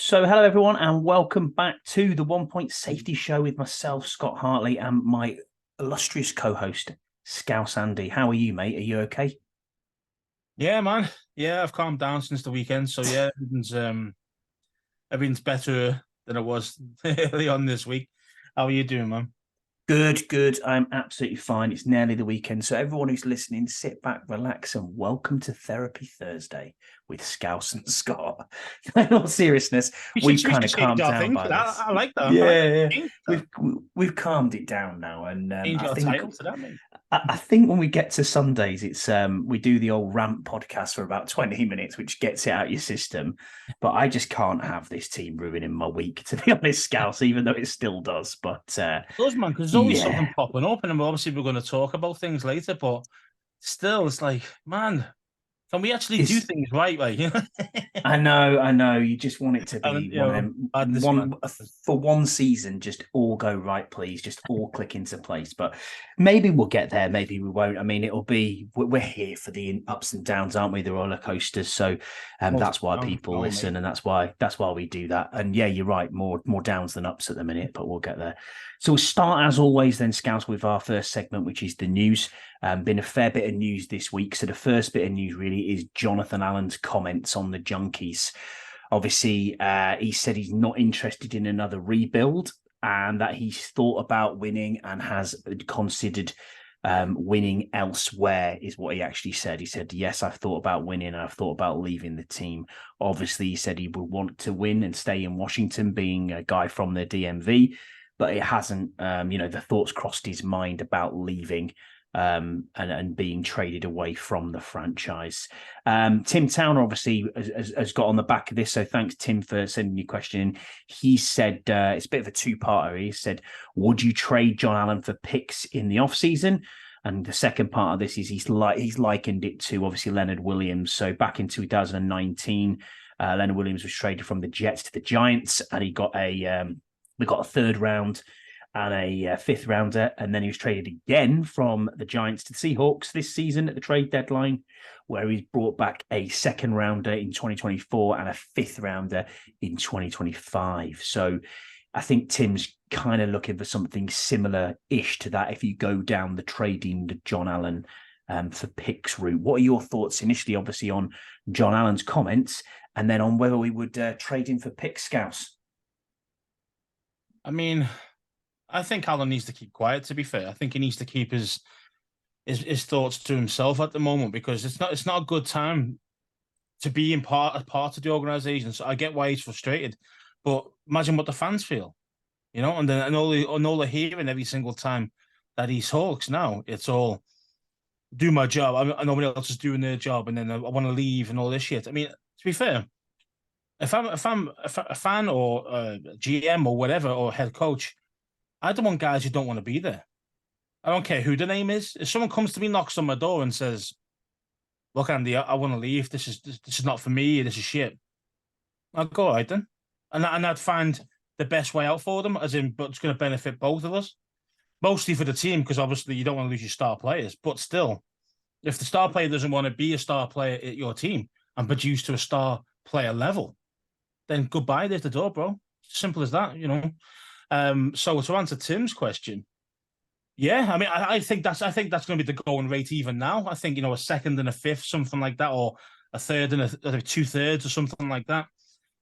So, hello everyone, and welcome back to the One Point Safety Show with myself, Scott Hartley, and my illustrious co-host, Scouse Andy. How are you, mate? Are you okay? Yeah, man. Yeah, I've calmed down since the weekend. So yeah, everything's better than it was early on this week. How are you doing, man? Good, good. I'm absolutely fine. It's nearly the weekend. So, everyone who's listening, sit back, relax, and welcome to Therapy Thursday with Scouse and Scott. In all seriousness, We should we've we kind should of change calmed our down thing. by I, this. I like that. I like Yeah, yeah. change that. We've calmed it down now, and Change I our think title to that, mate. I think when we get to Sundays, it's we do the old rant podcast for about 20 minutes, which gets it out your system. But I just can't have this team ruining my week, to be honest, Scouse, even though it still does. But It does, man, because there's always something yeah, popping up, and obviously we're going to talk about things later. But still, it's like, man, can we actually do it's things right? Like, you know, I know. You just want it to and be you one of know, them, madness, man. one for one season, just all go right, please, just all click into place. But maybe we'll get there, maybe we won't. I mean, it'll be we're here for the ups and downs, aren't we? The roller coasters. So, Most that's why down, people no, mate. listen, and that's why we do that. And yeah, you're right, more downs than ups at the minute, but we'll get there. So we'll start as always, then, Scouts, with our first segment, which is the news. Been a fair bit of news this week. So the first bit of news really is Jonathan Allen's comments on the Junkies. Obviously, he said he's not interested in another rebuild and that he's thought about winning and has considered winning elsewhere, is what he actually said. He said, yes, I've thought about winning and I've thought about leaving the team. Obviously, he said he would want to win and stay in Washington, being a guy from the DMV, but it hasn't, the thoughts crossed his mind about leaving and being traded away from the franchise. Tim Towner obviously has got on the back of this, so thanks, Tim, for sending your question. He said it's a bit of a two-parter. He said, would you trade John Allen for picks in the offseason? And the second part of this is he's likened it to obviously Leonard Williams. So back in 2019, Leonard Williams was traded from the Jets to the Giants, and we got a third round and a fifth rounder. And then he was traded again from the Giants to the Seahawks this season at the trade deadline, where he's brought back a second rounder in 2024 and a fifth rounder in 2025. So I think Tim's kind of looking for something similar-ish to that if you go down the trading John Allen for picks route. What are your thoughts initially, obviously, on John Allen's comments, and then on whether we would trade him for pick scouts? I mean, I think Alan needs to keep quiet. To be fair, I think he needs to keep his thoughts to himself at the moment because it's not a good time to be in part of the organization. So I get why he's frustrated, but imagine what the fans feel, you know. And all they're hearing every single time that he talks now, it's all do my job. Nobody else is doing their job, and then I want to leave and all this shit. I mean, to be fair, if I'm a fan or a GM or whatever or head coach, I don't want guys who don't want to be there. I don't care who the name is. If someone comes to me, knocks on my door, and says, "Look, Andy, I want to leave. This is not for me. This is shit." I'll go all right then, and I'd find the best way out for them, as in, but it's going to benefit both of us, mostly for the team because obviously you don't want to lose your star players. But still, if the star player doesn't want to be a star player at your team and produce to a star player level, then goodbye. There's the door, bro. Simple as that, you know. So to answer Tim's question, yeah, I mean, I think that's going to be the going rate even now. I think a second and a fifth, something like that, or a third and a two-thirds or something like that.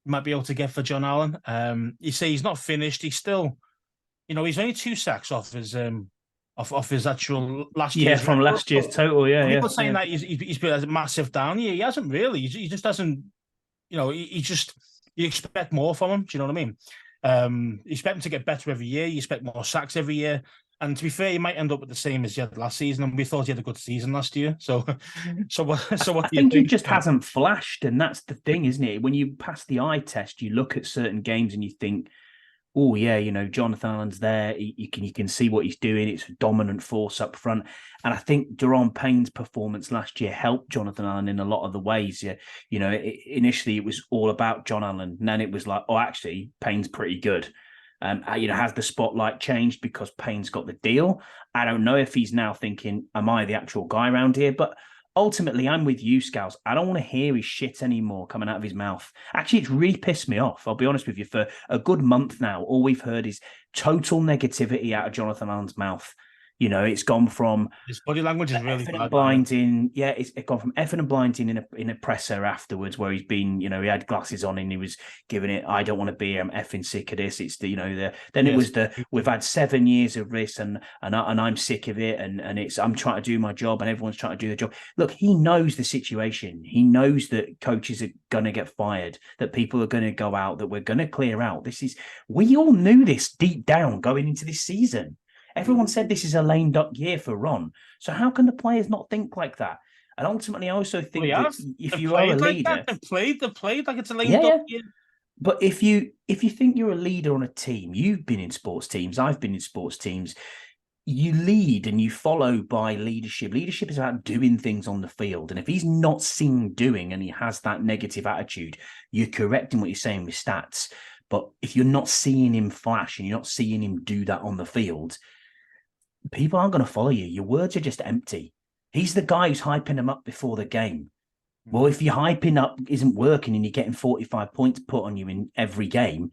You might be able to get for John Allen. You say he's not finished. He's still, he's only two sacks off his actual last Yeah, year's from record. last year's total. Yeah, People yeah, saying yeah. that he's been a massive down year. He hasn't really. He just doesn't. He just you expect more from him. Do you know what I mean? You expect him to get better every year. You expect more sacks every year. And to be fair, he might end up with the same as he had last season. And we thought he had a good season last year. So, so what? So I what do you think he think? just hasn't flashed, and that's the thing, isn't it? When you pass the eye test, you look at certain games and you think, oh yeah, Jonathan Allen's there. You can see what he's doing. It's a dominant force up front, and I think Daron Payne's performance last year helped Jonathan Allen in a lot of the ways. Yeah, initially it was all about John Allen, and then it was like, oh, actually, Payne's pretty good. Has the spotlight changed because Payne's got the deal? I don't know if he's now thinking, am I the actual guy around here? But ultimately, I'm with you, Scouts. I don't want to hear his shit anymore coming out of his mouth. Actually, it's really pissed me off. I'll be honest with you. For a good month now, all we've heard is total negativity out of Jonathan Allen's mouth. You know, it's gone from his body language is really effing bad. and blinding. Yeah, it's gone from effing and blinding in a presser afterwards, where he's been, you know, he had glasses on and he was giving it, I don't want to be here, I'm effing sick of this. It's the, you know, then it was we've had 7 years of this and I'm sick of it and it's I'm trying to do my job and everyone's trying to do their job. Look, he knows the situation. He knows that coaches are going to get fired, that people are going to go out, that we're going to clear out. We all knew this deep down going into this season. Everyone said this is a lame duck year for Ron. So how can the players not think like that? And ultimately, I also think that if you are a leader, they played like it's a lame duck year. But if you think you're a leader on a team, you've been in sports teams, I've been in sports teams. You lead and you follow by leadership. Leadership is about doing things on the field. And if he's not seen doing and he has that negative attitude, you're correcting what you're saying with stats. But if you're not seeing him flash and you're not seeing him do that on the field, people aren't going to follow you. Your words are just empty. He's the guy who's hyping him up before the game. Well, if your hyping up isn't working and you're getting 45 points put on you in every game,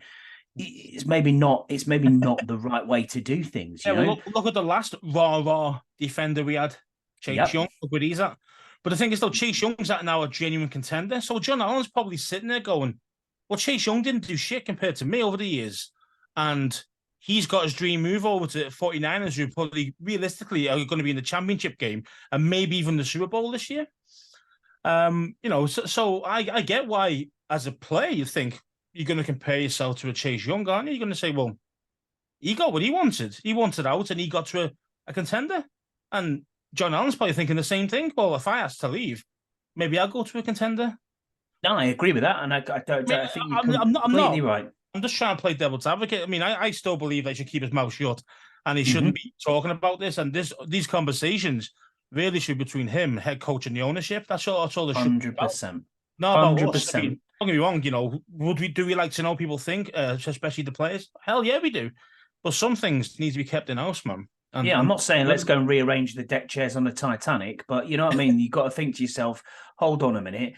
it's maybe not the right way to do things. You know? Look at the last raw defender we had, Chase Young. Look where he's at. But the thing is, though, Chase Young's at now a genuine contender. So John Allen's probably sitting there going, well, Chase Young didn't do shit compared to me over the years. And he's got his dream move over to 49ers, who probably realistically are going to be in the championship game and maybe even the Super Bowl this year. You know, so I get why, as a player, you think you're going to compare yourself to a Chase Young, aren't you? You're going to say, well, he got what he wanted. He wanted out and he got to a contender. And John Allen's probably thinking the same thing. Well, if I ask to leave, maybe I'll go to a contender. No, I agree with that. And I think you're completely right. I'm just trying to play devil's advocate. I mean, I still believe they should keep his mouth shut and he shouldn't be talking about this. And these conversations really should be between him, head coach, and the ownership. That's all they should be about. 100%. Not about us. I mean, don't get me wrong, you know, do we like to know people think, especially the players? Hell yeah, we do. But some things need to be kept in house, man. I'm not saying let's go and rearrange the deck chairs on the Titanic, but you know what I mean? You've got to think to yourself, hold on a minute.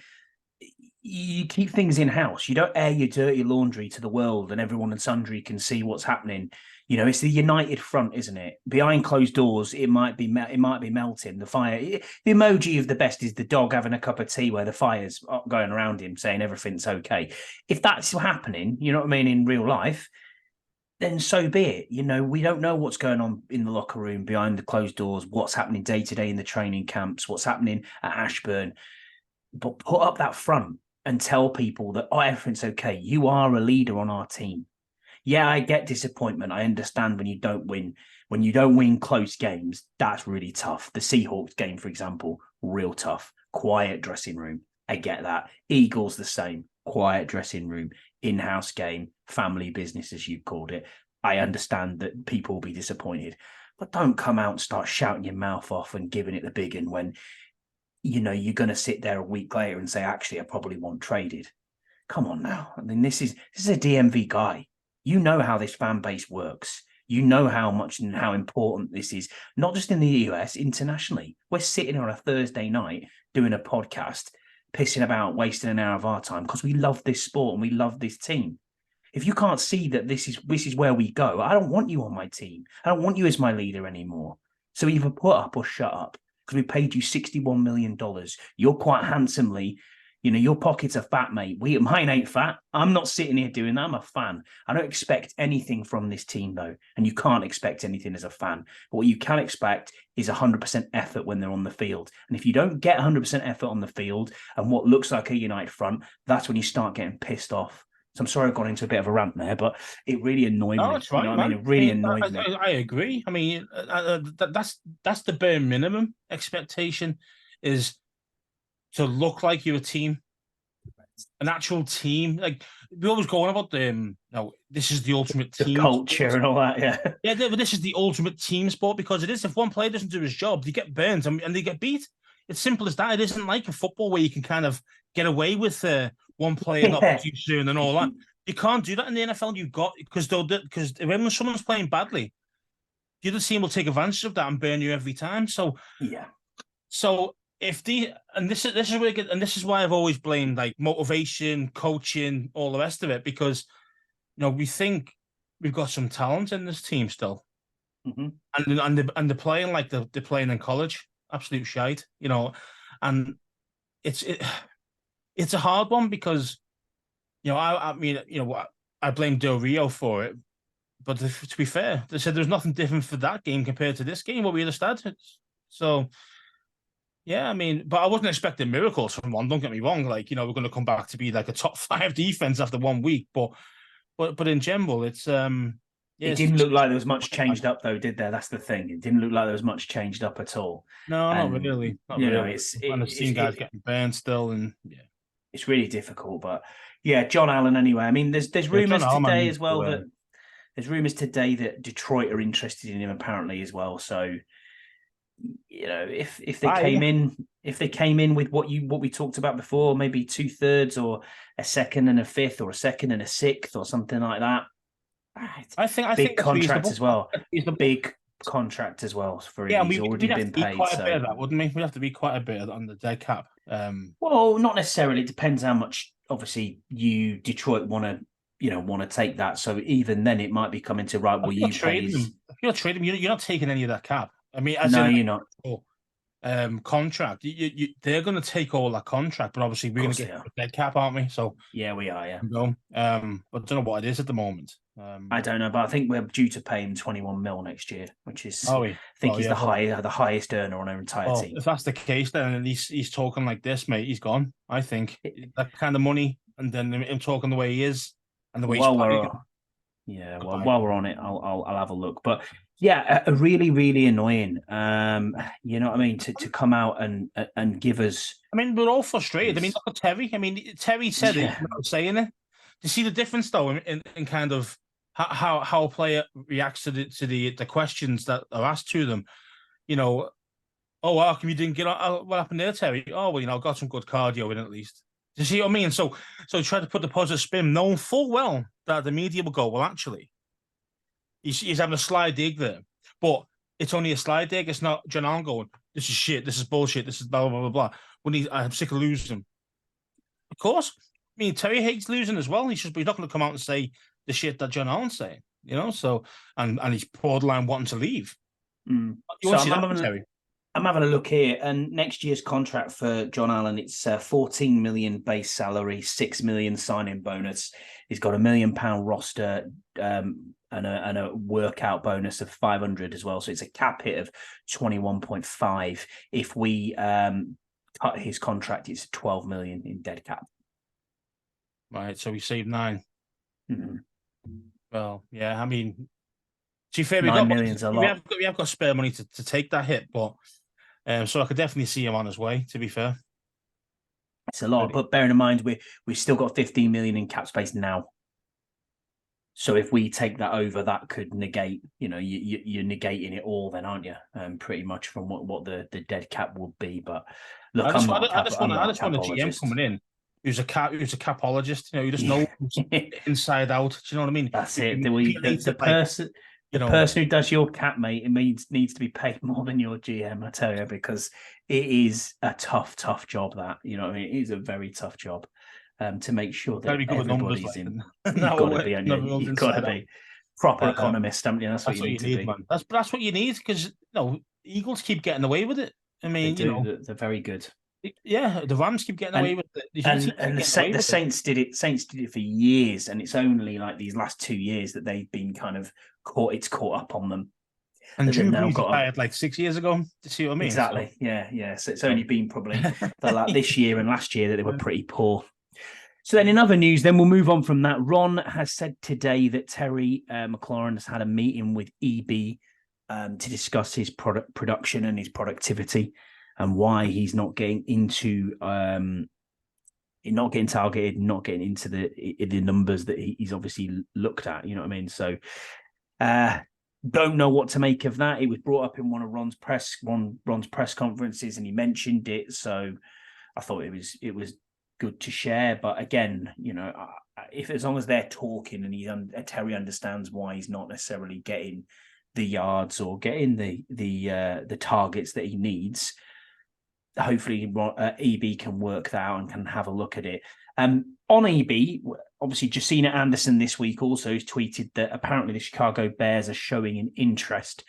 You keep things in house. You don't air your dirty laundry to the world and everyone and sundry can see what's happening. You know, it's the united front, isn't it? Behind closed doors, it might be melting. The fire, the emoji of the best is the dog having a cup of tea where the fire's going around him saying everything's okay. If that's happening, you know what I mean, in real life, then so be it. You know, we don't know what's going on in the locker room behind the closed doors, what's happening day to day in the training camps, what's happening at Ashburn. But put up that front and tell people that, everything's okay. You are a leader on our team. Yeah, I get disappointment. I understand when you don't win. When you don't win close games, that's really tough. The Seahawks game, for example, real tough. Quiet dressing room. I get that. Eagles, the same. Quiet dressing room. In-house game. Family business, as you called it. I understand that people will be disappointed. But don't come out and start shouting your mouth off and giving it the big one when, you know, you're going to sit there a week later and say, actually, I probably want traded. Come on now. I mean, this is a DMV guy. You know how this fan base works. You know how much and how important this is, not just in the US, internationally. We're sitting on a Thursday night doing a podcast, pissing about, wasting an hour of our time because we love this sport and we love this team. If you can't see that this is where we go, I don't want you on my team. I don't want you as my leader anymore. So either put up or shut up. Because we paid you $61 million. You're quite handsomely, you know, your pockets are fat, mate. Mine ain't fat. I'm not sitting here doing that. I'm a fan. I don't expect anything from this team, though. And you can't expect anything as a fan. But what you can expect is 100% effort when they're on the field. And if you don't get 100% effort on the field and what looks like a united front, that's when you start getting pissed off. So I'm sorry I've gone into a bit of a rant there, but it really annoyed me. That's right, you know what I mean? It really annoyed me. I agree. I mean, that's the bare minimum expectation, is to look like you're a team, an actual team. Like we always go on about this is the ultimate team the culture sport. And all that. Yeah, but this is the ultimate team sport because it is. If one player doesn't do his job, they get burned and they get beat. It's simple as that. It isn't like a football where you can kind of get away with one player not producing and all that. You can't do that in the NFL. You've got because when someone's playing badly, the other team will take advantage of that and burn you every time. So yeah. So this is really good, and this is why I've always blamed like motivation, coaching, all the rest of it, because we think we've got some talent in this team still, and they're playing like they're playing in college, absolute shite, and it's a hard one because I mean I blame Del Rio for it, but to be fair, they said there's nothing different for that game compared to this game what we understood. So yeah, I mean, but I wasn't expecting miracles from one. Don't get me wrong. Like we're going to come back to be like a top 5 defense after 1 week, but in general, it's It didn't look like there was much changed up, though, did there? That's the thing. It didn't look like there was much changed up at all. No, not really. Not really. I've seen guys getting burned still, and yeah, it's really difficult. But yeah, John Allen. Anyway, I mean, there's rumors today as well that there's rumors today that Detroit are interested in him apparently as well. So if they came in with what we talked about before, maybe 2/3 or a second and a fifth or a second and a sixth or something like that. I think contract as well. Big contract as well for him. He's already been paid. Quite a bit of that, wouldn't we? We'd have to be quite a bit on the dead cap. Well, not necessarily. It depends how much. Obviously, Detroit want to take that. So even then, it might be coming to right. Well, you trade him. If you're trading him, you're not taking any of that cap. I mean, you're not. Contract. They're going to take all that contract, but obviously we're going to get a dead cap, aren't we? So yeah, we are. Yeah. But I don't know what it is at the moment. I don't know, but I think we're due to pay him 21 mil next year, which is he's the highest earner on our entire team. If that's the case, then he's talking like this, mate. He's gone. I think that kind of money, and then him talking the way he is, and the way he's playing. While we're on it, I'll have a look. But yeah, a really, really annoying. You know what I mean? To come out and give us. I mean, we're all frustrated. I mean, look at Terry. I mean, Terry said it without saying it. Do you see the difference though in kind of how a player reacts to the questions that are asked to them? Oh, how come you didn't get on? What happened there, Terry? Oh, well, I got some good cardio in at least. Do you see what I mean? So try to put the positive spin, knowing full well that the media will go, well, actually, he's having a sly dig there, but it's only a sly dig. It's not John Allen going, this is shit, this is bullshit, this is blah, blah, blah, blah. I'm sick of losing. Of course. I mean, Terry hates losing as well. He's not going to come out and say the shit that John Allen's saying, so, and he's borderline wanting to leave. I'm having a look here, and next year's contract for John Allen, it's 14 million base salary, 6 million signing bonus. He's got £1 million roster and a workout bonus of 500 as well. So it's a cap hit of 21.5. If we cut his contract, it's 12 million in dead cap. Right, so we saved 9. Mm-hmm. Well, yeah, I mean, to be fair, 9 million's a lot. We have got spare money to take that hit, but so I could definitely see him on his way. To be fair, it's a lot, but bearing in mind we've still got 15 million in cap space now. So if we take that over, that could negate. You're negating it all, then, aren't you? Pretty much from what the dead cap would be. But look, I just want a GM coming in who's a capologist. Who just knows inside out. Do you know what I mean? That's it. The person who does your cap, mate, it needs to be paid more than your GM, I tell you, because it is a tough job. That what I mean, it is a very tough job to make sure that everybody's in. You've got to be proper economist, haven't you? That's what you need to be. Man. That's what you need, because Eagles keep getting away with it. I mean, they're very good. Yeah, the Rams keep getting away with it. And the Saints did it. Saints did it for years, and it's only like these last 2 years that they've been kind of caught up on them. And Drew Brees retired like 6 years ago. Do you see what I mean? Exactly. So. Yeah. So it's only been probably this year and last year that they were pretty poor. So then in other news, then we'll move on from that. Ron has said today that Terry McLaurin has had a meeting with EB to discuss his production and his productivity, and why he's not getting into not getting targeted, not getting into the numbers that he's obviously looked at. You know what I mean? So don't know what to make of that. It was brought up in one of Ron's press conferences, and he mentioned it. So I thought it was good to share. But again, if as long as they're talking and Terry understands why he's not necessarily getting the yards or getting the targets that he needs, hopefully EB can work that out and can have a look at it. On EB, obviously, Josina Anderson this week also has tweeted that apparently the Chicago Bears are showing an interest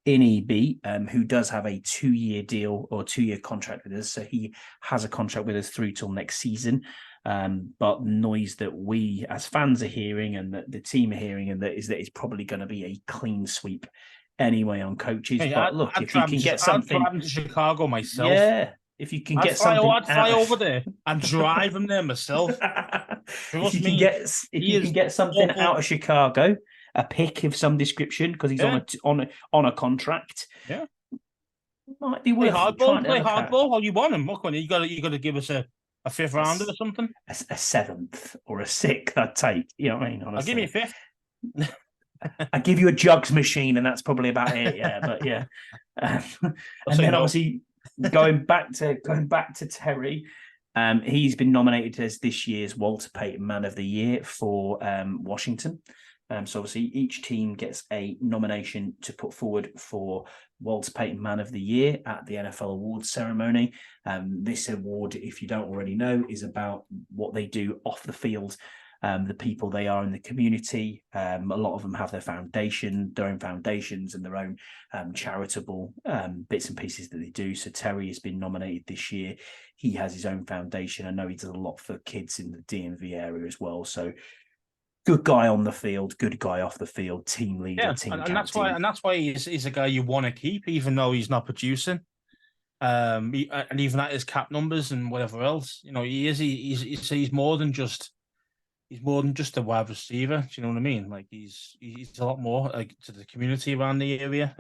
in EB, who does have a 2-year deal or 2-year contract with us. So he has a contract with us through till next season. But noise that we as fans are hearing and that the team are hearing and that it's probably going to be a clean sweep anyway on coaches. Hey, but look, if you can get something, I'd to Chicago myself. Yeah, if you can get something, I'd fly over there and drive him there myself. If you can get something out of Chicago, a pick of some description because he's on a contract. Yeah, might be worth play hardball. Or you want him? Look, you got to give us a 5th rounder or something. A 7th or a 6th, I'd take. You know what I mean? Honestly. I'll give you a 5th. I give you a jugs machine, and that's probably about it. Yeah, but yeah, and then obviously going back to Terry, he's been nominated as this year's Walter Payton Man of the Year for Washington. So obviously each team gets a nomination to put forward for Walter Payton Man of the Year at the NFL Awards ceremony. This award, if you don't already know, is about what they do off the field. The people they are in the community. A lot of them have their own foundations and their own charitable bits and pieces that they do. So Terry has been nominated this year. He has his own foundation. I know he does a lot for kids in the DMV area as well. So good guy on the field, good guy off the field, team leader, team captain. That's why he's a guy you want to keep, even though he's not producing. And even at his cap numbers and whatever else, he's more than just. He's more than just a wide receiver. Do you know what I mean? Like he's a lot more to the community around the area.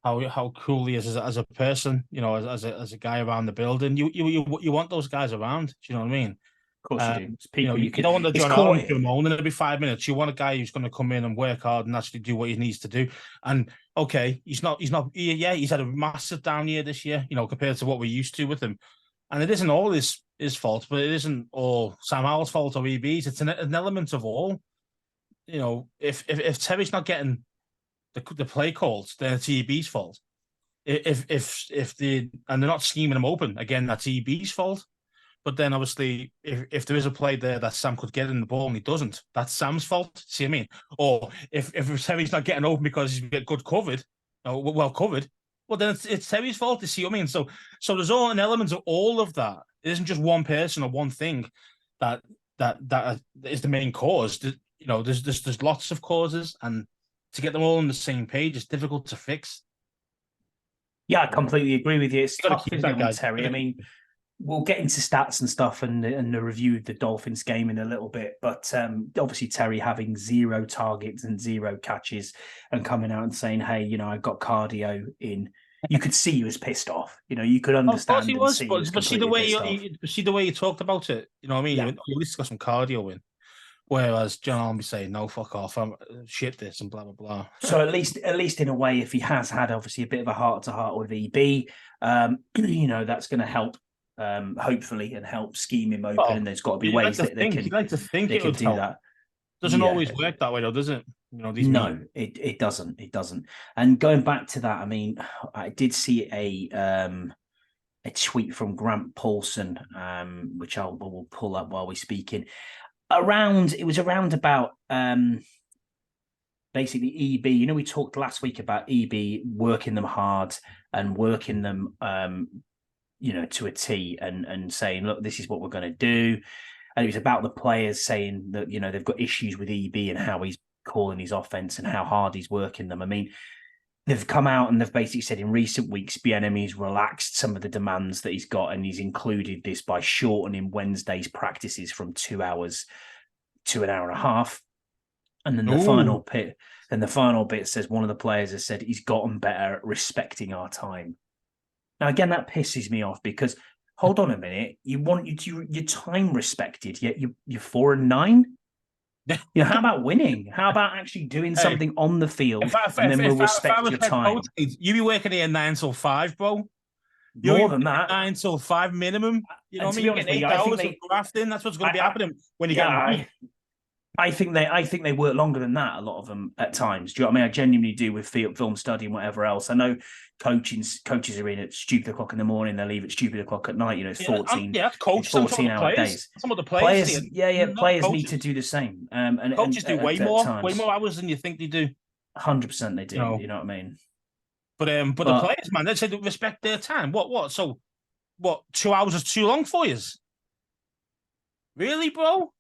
How cool he is as a person. As a guy around the building. You want those guys around. Do you know what I mean? Of course you do. It's people you don't want to John Allen to moan in every 5 minutes. You want a guy who's going to come in and work hard and actually do what he needs to do. And okay, he's not. He's had a massive down year this year. Compared to what we're used to with him. And it isn't all his fault, but it isn't all Sam Howell's fault or EB's. It's an element of all. If Terry's not getting the play calls, then it's EB's fault. If they're not scheming him open, again, that's EB's fault. But then obviously, if there is a play there that Sam could get in the ball and he doesn't, that's Sam's fault. See what I mean? Or if Terry's not getting open because he's good covered, well covered. Well, then it's Terry's fault. You see what I mean? So there's all an element of all of that. It isn't just one person or one thing that is the main cause. There's lots of causes, and to get them all on the same page is difficult to fix. Yeah, I completely agree with you. It's tough, isn't it, Terry? I mean, we'll get into stats and stuff and the review of the Dolphins game in a little bit, but obviously Terry having 0 targets and 0 catches and coming out and saying, "Hey, I got cardio in." You could see he was pissed off. You could understand. Of course he was, but see the way you talked about it. You know what I mean? Yeah. At least got some cardio in. Whereas John Allen be saying, "No, fuck off, I'm shit this and blah blah blah." So at least in a way, if he has had obviously a bit of a heart to heart with EB, that's going to help. Hopefully, and help scheme him open. And there's got to be ways that they can. You'd like to think they it can would do help. that. Doesn't always work that way, though, does it? No, it doesn't. It doesn't. And going back to that, I mean, I did see a tweet from Grant Paulson, which will pull up while we're speaking. It was around about basically EB. We talked last week about EB working them hard and working them to a T and saying, look, this is what we're going to do. And it was about the players saying that, they've got issues with EB and how he's calling his offense and how hard he's working them. I mean, they've come out and they've basically said in recent weeks, Bieniemy's relaxed some of the demands that he's got. And he's included this by shortening Wednesday's practices from 2 hours to an hour and a half. And then the final bit says one of the players has said he's gotten better at respecting our time. Now, again, that pisses me off because, hold on a minute, you want your time respected, yet you're 4-9? How about winning? How about actually doing something on the field and then we'll respect your time? You be working here 9 till 5, bro. More than that. 9 till 5 minimum. You know what I mean? You're getting 8 hours of grafting. That's what's going to be happening when you get I think they work longer than that. A lot of them at times. Do you know what I mean? I genuinely do with film study and whatever else. I know coaches are in at stupid o'clock in the morning. They leave at stupid o'clock at night. You know, it's 14. That's coach. 14-hour days. Some of the players. Players need to do the same. And coaches do way more hours than you think they do. 100% they do. You know what I mean? But the players, man, they say they respect their time. What? So, 2 hours is too long for you? Really, bro?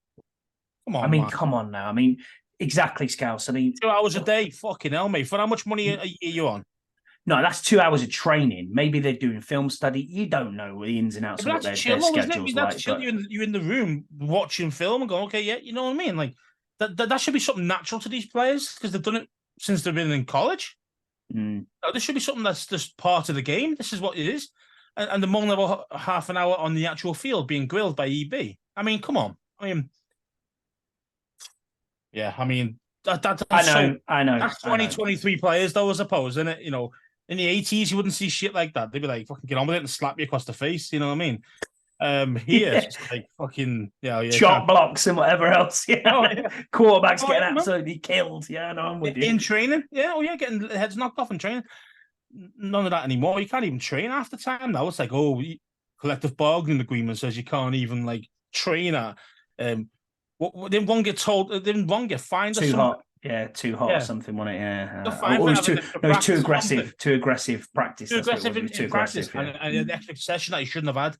Come on. I mean, man. come on now. I mean, exactly, Scouse. I mean, 2 hours a day, fucking hell, mate. For how much money are you on? No, that's 2 hours of training. Maybe they're doing film study. You don't know the ins and outs of what their schedule's like. Chill. You're in the room watching film and going, okay, yeah, you know what I mean? Like that should be something natural to these players because they've done it since they've been in college. This should be something that's just part of the game. This is what it is. And the more level half an hour on the actual field being grilled by EB. I mean, come on. I mean, yeah, I mean, I know. That's 23 players, though, I suppose, isn't it? You know, in the 80s, you wouldn't see shit like that. They'd be like, fucking get on with it and slap you across the face. You know what I mean? Here, it's just like fucking, shot blocks and whatever else. Quarterbacks getting absolutely killed. Yeah, no, I'm with you. In training, getting heads knocked off in training. None of that anymore. You can't even train half the time now. It's like, collective bargaining agreement says you can't even like train at. Didn't one get told? Didn't one get fined? Too hot. Yeah, too hot or something, wasn't it? Yeah. It was too aggressive. Too aggressive practice. Too aggressive in practice. And the extra session that you shouldn't have had.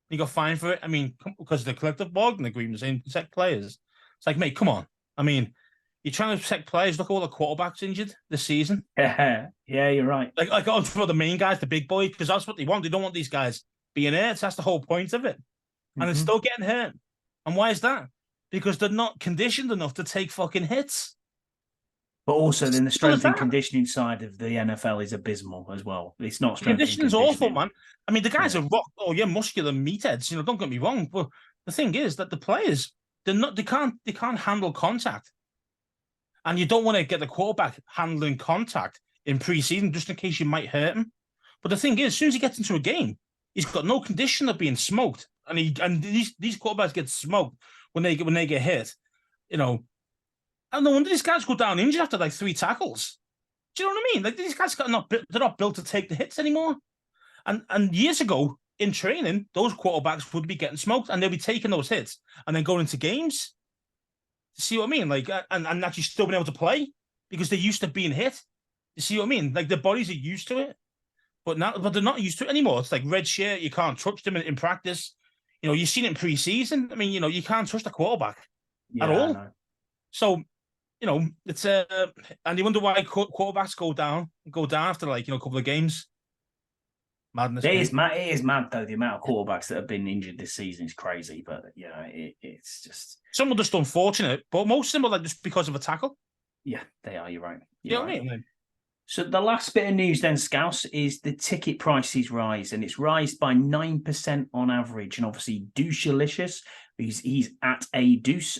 You got fined for it. I mean, because the collective bargaining agreement saying protect players. It's like, mate, come on. I mean, you're trying to protect players. Look at all the quarterbacks injured this season. Yeah, you're right. Like for the main guys, the big boys, because that's what they want. They don't want these guys being hurt. That's the whole point of it. And it's still getting hurt. And why is that? Because they're not conditioned enough to take fucking hits. But also, then the strength and conditioning side of the NFL is abysmal as well. It's not strength and conditioning. Conditioning's awful, man. I mean, the guys are muscular meatheads. You know, don't get me wrong. But the thing is that the players, they can't handle contact. And you don't want to get the quarterback handling contact in preseason just in case you might hurt him. But the thing is, as soon as he gets into a game, he's got no condition of being smoked. And these quarterbacks get smoked when they get hit. You know, and no wonder these guys go down injured after like 3 tackles. Do you know what I mean? Like these guys they're not built to take the hits anymore. And years ago in training, those quarterbacks would be getting smoked and they'll be taking those hits and then going into games. See what I mean? Like and actually still being able to play because they're used to being hit. You see what I mean? Like their bodies are used to it, but they're not used to it anymore. It's like red shirt. You can't touch them in practice. You know, you've seen it in preseason. I mean, you know, you can't touch the quarterback at all. So, you know, it's and you wonder why quarterbacks go down after like, you know, a couple of games. Madness. It is mad though. The amount of quarterbacks that have been injured this season is crazy. But you know, it's just some are just unfortunate, but most of them are like just because of a tackle. Yeah, they are. You're right. You know what I mean? So the last bit of news then, Scouse, is the ticket prices rise, and it's rised by 9% on average. And obviously, Douchalicious, he's at a Deuce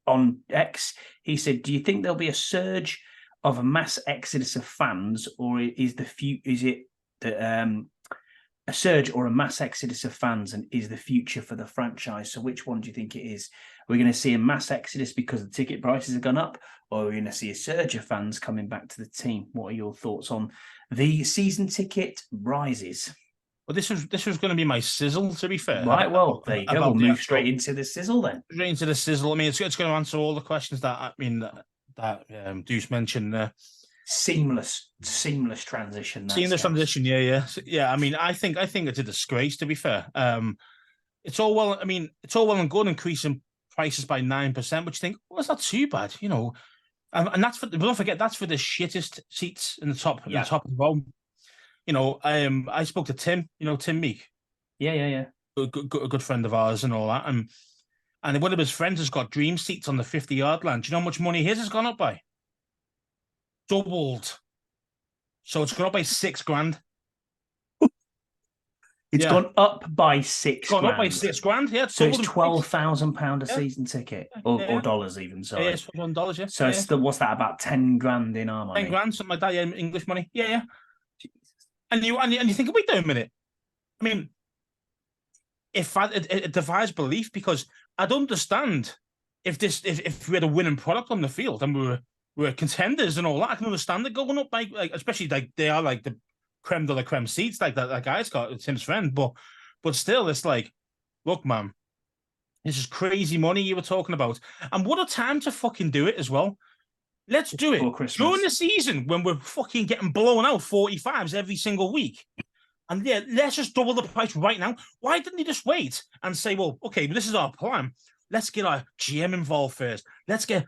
on X. He said, "Do you think there'll be a surge of a mass exodus of fans, or is it a surge or a mass exodus of fans, and is the future for the franchise?" So which one do you think it is? Are we going to see a mass exodus because the ticket prices have gone up, or are we going to see a surge of fans coming back to the team? What are your thoughts on the season ticket rises? Well, this was going to be my sizzle, to be fair. Right, well, there you go. We'll move straight into the sizzle then. Straight into the sizzle. I mean, it's going to answer all the questions that Deuce mentioned there. Seamless transition. Seamless transition, yeah. So, yeah, I mean, I think it's a disgrace, to be fair. It's all well and good increasing prices by 9%, but you think, well, that's not too bad, you know. And that's don't forget, that's for the shittest seats in the top of the row. You know, I spoke to Tim, you know, Tim Meek. Yeah. A good friend of ours and all that. And one of his friends has got dream seats on the 50-yard line. Do you know how much money his has gone up by? Doubled. So it's gone up by $6,000. It's gone up by $6,000. Gone up by $6,000, yeah. So it's £12,000 a season ticket, or dollars even. Sorry, yeah, it's $1, yeah. So it's what's that? About $10,000 in our money. $10,000, something like that. Yeah, English money. Yeah. And you think, wait a minute. I mean, it defies belief because I'd understand if we had a winning product on the field and we were contenders and all that, I can understand it going up, like especially like they are like the creme de la creme seats, like that guy's got, Tim's friend, but still, it's like, look, man, this is crazy money you were talking about, and what a time to fucking do it as well. Let's do it during the season when we're fucking getting blown out 45s every single week. And yeah, let's just double the price right now. Why didn't he just wait and say, well, okay, this is our plan. Let's get our GM involved first. Let's get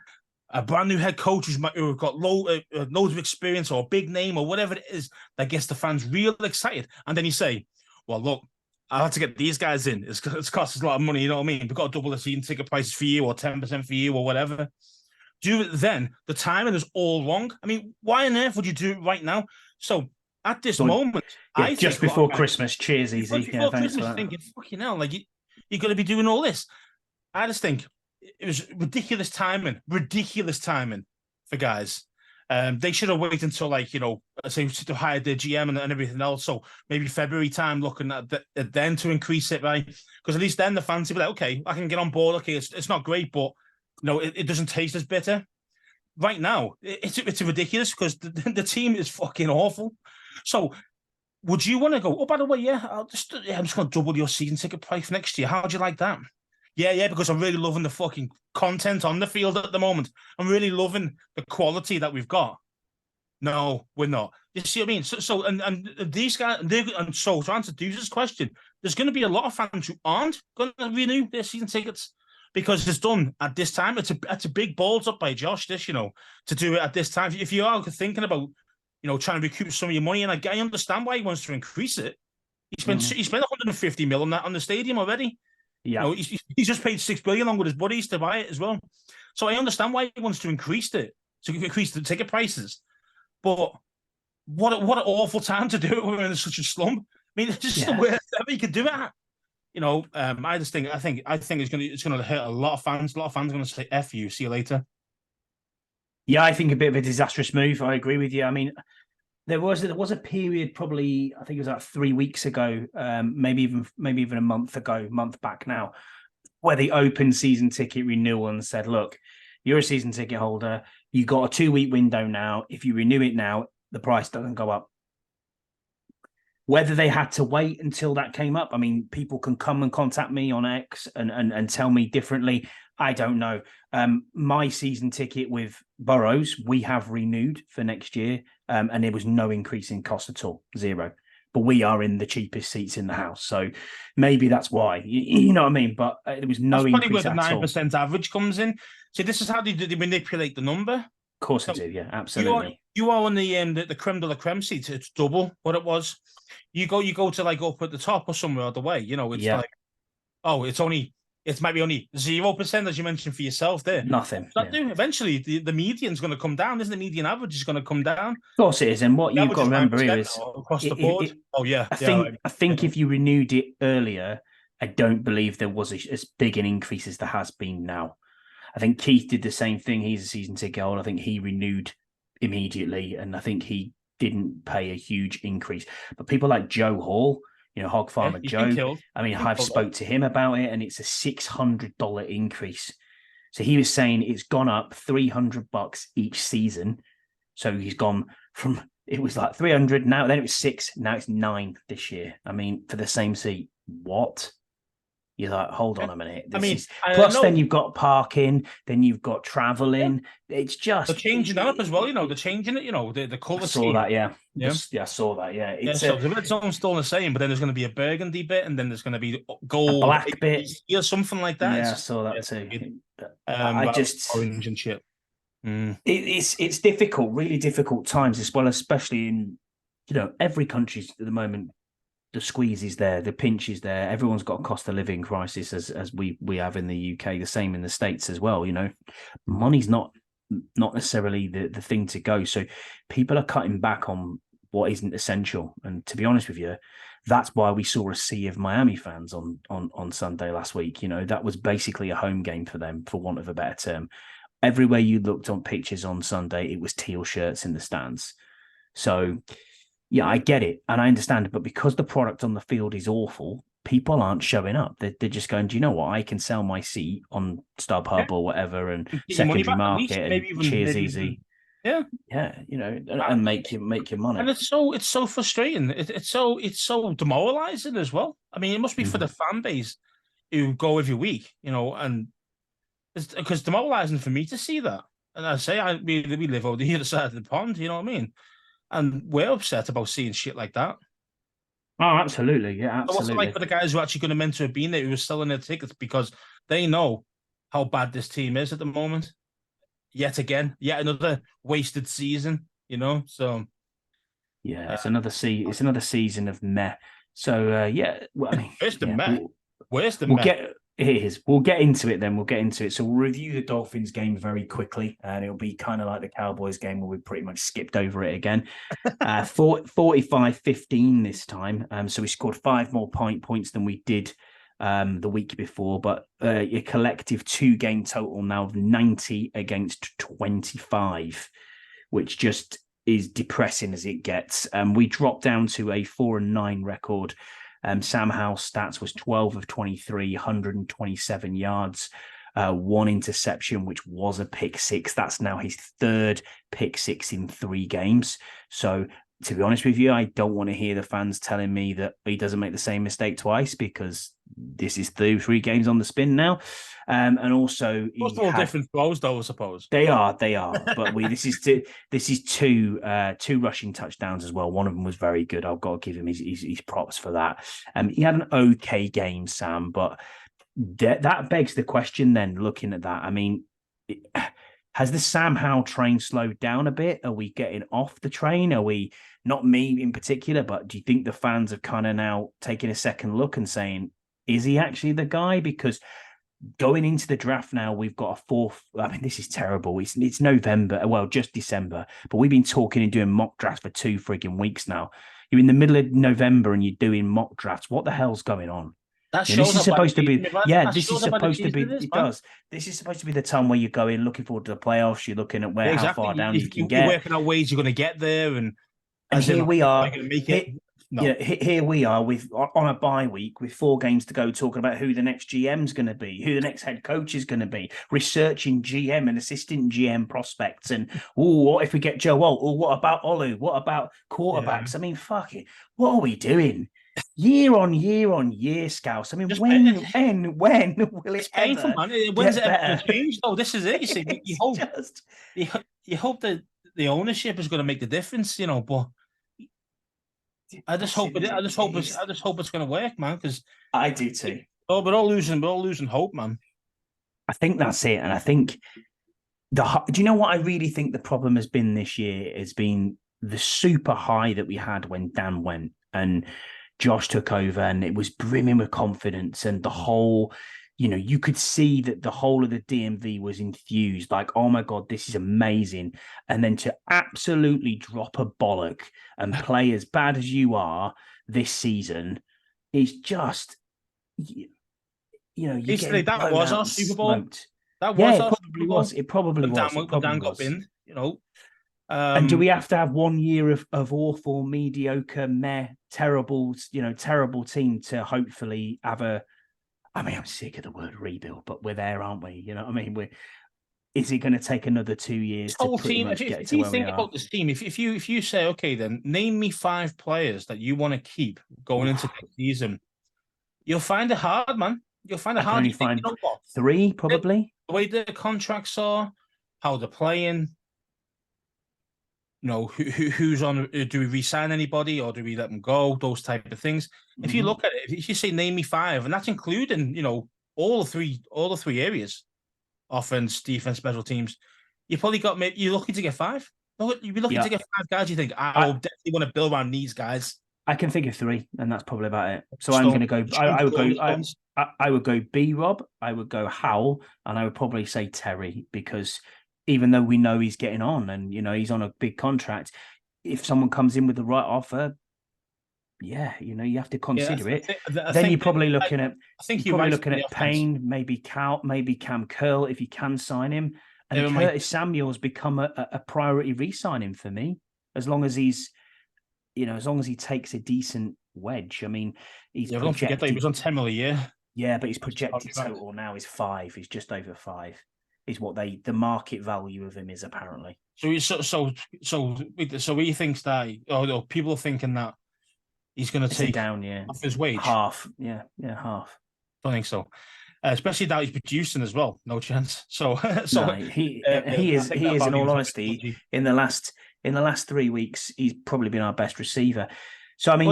a brand new head coach who's got loads of experience or a big name or whatever it is that gets the fans real excited. And then you say, well, look, I had to get these guys in. It's cost us a lot of money, you know what I mean? We've got to double the season ticket prices for you or 10% for you or whatever. Do it then. The timing is all wrong. I mean, why on earth would you do it right now? So at this moment, I just before Christmas, cheers, easy. Before Christmas, thinking, fucking hell, like you're going to be doing all this. I just think it was ridiculous timing for guys. They should have waited until, like, you know, say to hire their GM and everything else. So maybe February time, looking at then to increase it, right? Because at least then the fans will be like, okay, I can get on board. Okay, it's not great, but no, it doesn't taste as bitter. Right now, it's ridiculous because the team is fucking awful. So, would you want to go? Oh, by the way, I'm just going to double your season ticket price next year. How'd you like that? Yeah, because I'm really loving the fucking content on the field at the moment. I'm really loving the quality that we've got. No, we're not. You see what I mean? So and these guys, and so to answer Deuce's question, there's going to be a lot of fans who aren't going to renew their season tickets, because it's done at this time. It's a big balls up by Josh, this, you know, to do it at this time. If you are thinking about, you know, trying to recoup some of your money, and I understand why he wants to increase it. He spent 150 mil on the stadium already. Yeah, you know, he's just paid $6 billion along with his buddies to buy it as well. So I understand why he wants to increase it, to increase the ticket prices. But what an awful time to do it when we're in such a slump. I mean, it's just the worst ever you could do it at. You know, I think it's gonna hurt a lot of fans. A lot of fans are gonna say "F you, see you later." Yeah, I think a bit of a disastrous move. I agree with you. I mean, there was a period, probably I think it was like 3 weeks ago, maybe even a month back now, where they opened season ticket renewal and said, "Look, you're a season ticket holder. You got a 2-week window now. If you renew it now, the price doesn't go up." Whether they had to wait until that came up, I mean, people can come and contact me on X and tell me differently. I don't know. My season ticket with Burrows, we have renewed for next year, and there was no increase in cost at all, 0. But we are in the cheapest seats in the house, so maybe that's why. You know what I mean? But there was no increase at all. That's probably where the 9% average comes in. So this is how they manipulate the number. Of course they do, yeah, absolutely. You are on the creme de la creme seat. It's double what it was. You go to like up at the top or somewhere other way. You know, it's like, oh, it might be only 0%, as you mentioned for yourself there. Nothing. Eventually, the median's going to come down, isn't the median average is going to come down? Of course it is. And what you've got to remember here is across the board. I think if you renewed it earlier, I don't believe there was as big an increase as there has been now. I think Keith did the same thing. He's a season ticket holder. I think he renewed immediately, and I think he didn't pay a huge increase. But people like Joe Hall, you know, Hog Farmer Joe, I mean, I've spoke to him about it, and it's a $600 increase. So he was saying it's gone up $300 each season. So he's gone from, it was like 300, now then it was 6, now it's 9 this year. I mean, for the same seat, what? You're like, hold on a minute. Plus, then you've got parking, then you've got traveling. Yeah. It's just they're changing that up as well. You know, they're changing it. You know, the color. I saw that. Yeah, I saw that. Yeah, it's so the red's still the same, but then there's going to be a burgundy bit, and then there's going to be gold, a black bit, or something like that. Yeah, I saw that too. I just orange and shit. It's difficult, really difficult times as well, especially in, you know, every country at the moment. The squeeze is there, the pinch is there. Everyone's got a cost of living crisis as we have in the UK, the same in the States as well. You know, money's not necessarily the thing to go. So people are cutting back on what isn't essential. And to be honest with you, that's why we saw a sea of Miami fans on Sunday last week. You know, that was basically a home game for them, for want of a better term. Everywhere you looked on pictures on Sunday, it was teal shirts in the stands. So yeah, I get it and I understand it, but because the product on the field is awful, people aren't showing up. They're just going, do you know what? I can sell my seat on Yeah. StubHub or whatever and Get your money secondary back at least, market and cheers easy. yeah. Yeah, Uh, and make your money. And it's so frustrating. It's so demoralizing as well. I mean, it must be for the fan base who go every week, and because demoralizing for me to see that. And I say we live over the other side of the pond, you know what I mean? And we're upset about seeing shit like that. Oh, absolutely. Yeah, So what's it like absolutely. for the guys who are actually going to meant to have been there who are selling their tickets because they know how bad this team is at the moment? Yet again, yet another wasted season, So Yeah, uh, it's another season of meh. So yeah, well, I mean, where's the yeah, Met? Where's the we'll Met? get it is. We'll get into it then. We'll get into it. So we'll review the Dolphins game very quickly, and it'll be kind of like the Cowboys game where we pretty much skipped over it again. 45-15 this time. So we scored 5 more points than we did the week before, but a collective 2-game total now of 90 against 25, which just is depressing as it gets. We dropped down to a 4-9 record. Sam Howell's stats was 12 of 23, 127 yards, 1 interception, which was a pick six. That's now his 3rd pick six in 3 games. So to be honest with you, I don't want to hear the fans telling me that he doesn't make the same mistake twice, because this is 3 games on the spin now. And also, Most of all different throws, though, I suppose. They are. But this is two rushing touchdowns as well. One of them was very good. I've got to give him his props for that. He had an okay game, Sam, but that begs the question. Then looking at that, I mean, has the Sam Howell train slowed down a bit? Are we getting off the train? Are we, not me in particular, but do you think the fans have kind of now taken a second look and saying, is he actually the guy? Because going into the draft now, we've got a 4th. I mean, this is terrible. It's November, well, just December, but we've been talking and doing mock drafts for 2 frigging weeks now. You're in the middle of November and you're doing mock drafts. What the hell's going on? That shows this is supposed to be. Yeah, this is supposed to be. It does. This is supposed to be the time where you're going, looking forward to the playoffs. You're looking at how far down you can get. You're working out ways you're going to get there, and here we are. Going to make it. No. Yeah, here we are on a bye week with 4 games to go, talking about who the next GM's going to be, who the next head coach is going to be, researching GM and assistant GM prospects, and what if we get Joe Alt? Or what about Olu? What about quarterbacks? Yeah. I mean, fuck it. What are we doing? Year on year, Scouse. I mean, when will it painful, ever man. When's it ever going to change? Oh, this is it. You see, you hope that the ownership is going to make the difference, but. I just hope it's going to work, man. Because I do too. Oh, we're all losing hope, man. I think that's it, and I think do you know what I really think the problem has been this year? Has been the super high that we had when Dan went and Josh took over, and it was brimming with confidence, and the whole. You could see that the whole of the DMV was enthused, like, oh my God, this is amazing. And then to absolutely drop a bollock and play as bad as you are this season is just, Basically, that was our Super Bowl. Smoked. That was our Super Bowl. It probably was. Dan got binned, and do we have to have 1 year of awful, mediocre, terrible team to hopefully have a. I mean, I'm sick of the word rebuild, but we're there, aren't we? You know what I mean? Is it going to take another 2 years to pretty much get to where we are? If you think about this team, if you say, okay, then name me 5 players that you want to keep going into next season, you'll find it hard, man. You'll find it hard. Only find 3, probably. The way the contracts are, how they're playing. Who's on? Do we re-sign anybody or do we let them go? Those type of things. Mm-hmm. If you look at it, if you say name me 5, and that's including all the three areas, offense, defense, special teams, you probably got you're looking to get 5. You'd be looking to get 5 guys. You think I will definitely want to build around these guys. I can think of 3, and that's probably about it. So I'm going to go. I would go B Rob. I would go Howell, and I would probably say Terry, because even though we know he's getting on and he's on a big contract, if someone comes in with the right offer, you have to consider it. Then you're probably looking at. I think you're probably looking at Payne, maybe Cam Curl if you can sign him, and Curtis Samuel's become a priority re-signing for me, as long as he's, as long as he takes a decent wedge. I mean, he's Yeah, don't forget that he was projected. on 10 mil a year. Yeah, but his projected Contract. total now is 5. He's just over 5. Is what the market value of him is apparently. So he thinks that, or people are thinking that he's going to It's a take down year. off his wage. Half. Yeah, half. Don't think so. Especially that he's producing as well. No chance. So No, he is in all honesty in the last 3 weeks he's probably been our best receiver. So I mean,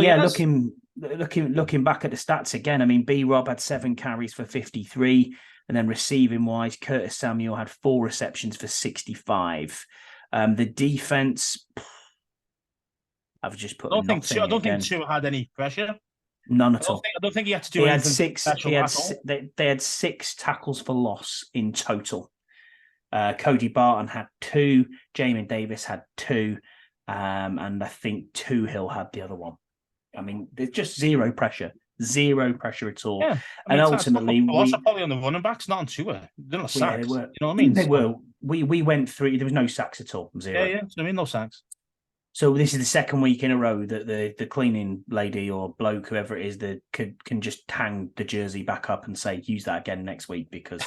looking back at the stats again, I mean, B Rob had 7 carries for 53, and then receiving wise, Curtis Samuel had 4 receptions for 65. The defense, I've just put. I don't think Tua had any pressure. None at all. I don't think he had to do anything. They had 6 tackles for loss in total. Cody Barton had 2. Jamin Davis had 2. And I think Tuhill had the other one. I mean, there's just zero pressure at all. Yeah, and ultimately, we probably on the running backs, not on Tua. They're not sacks. Yeah, they were. You know what I mean? They were. We went through. There was no sacks at all. 0. Yeah. So I mean, no sacks. So this is the second week in a row that the cleaning lady or bloke, whoever it is, that can just hang the jersey back up and say, use that again next week because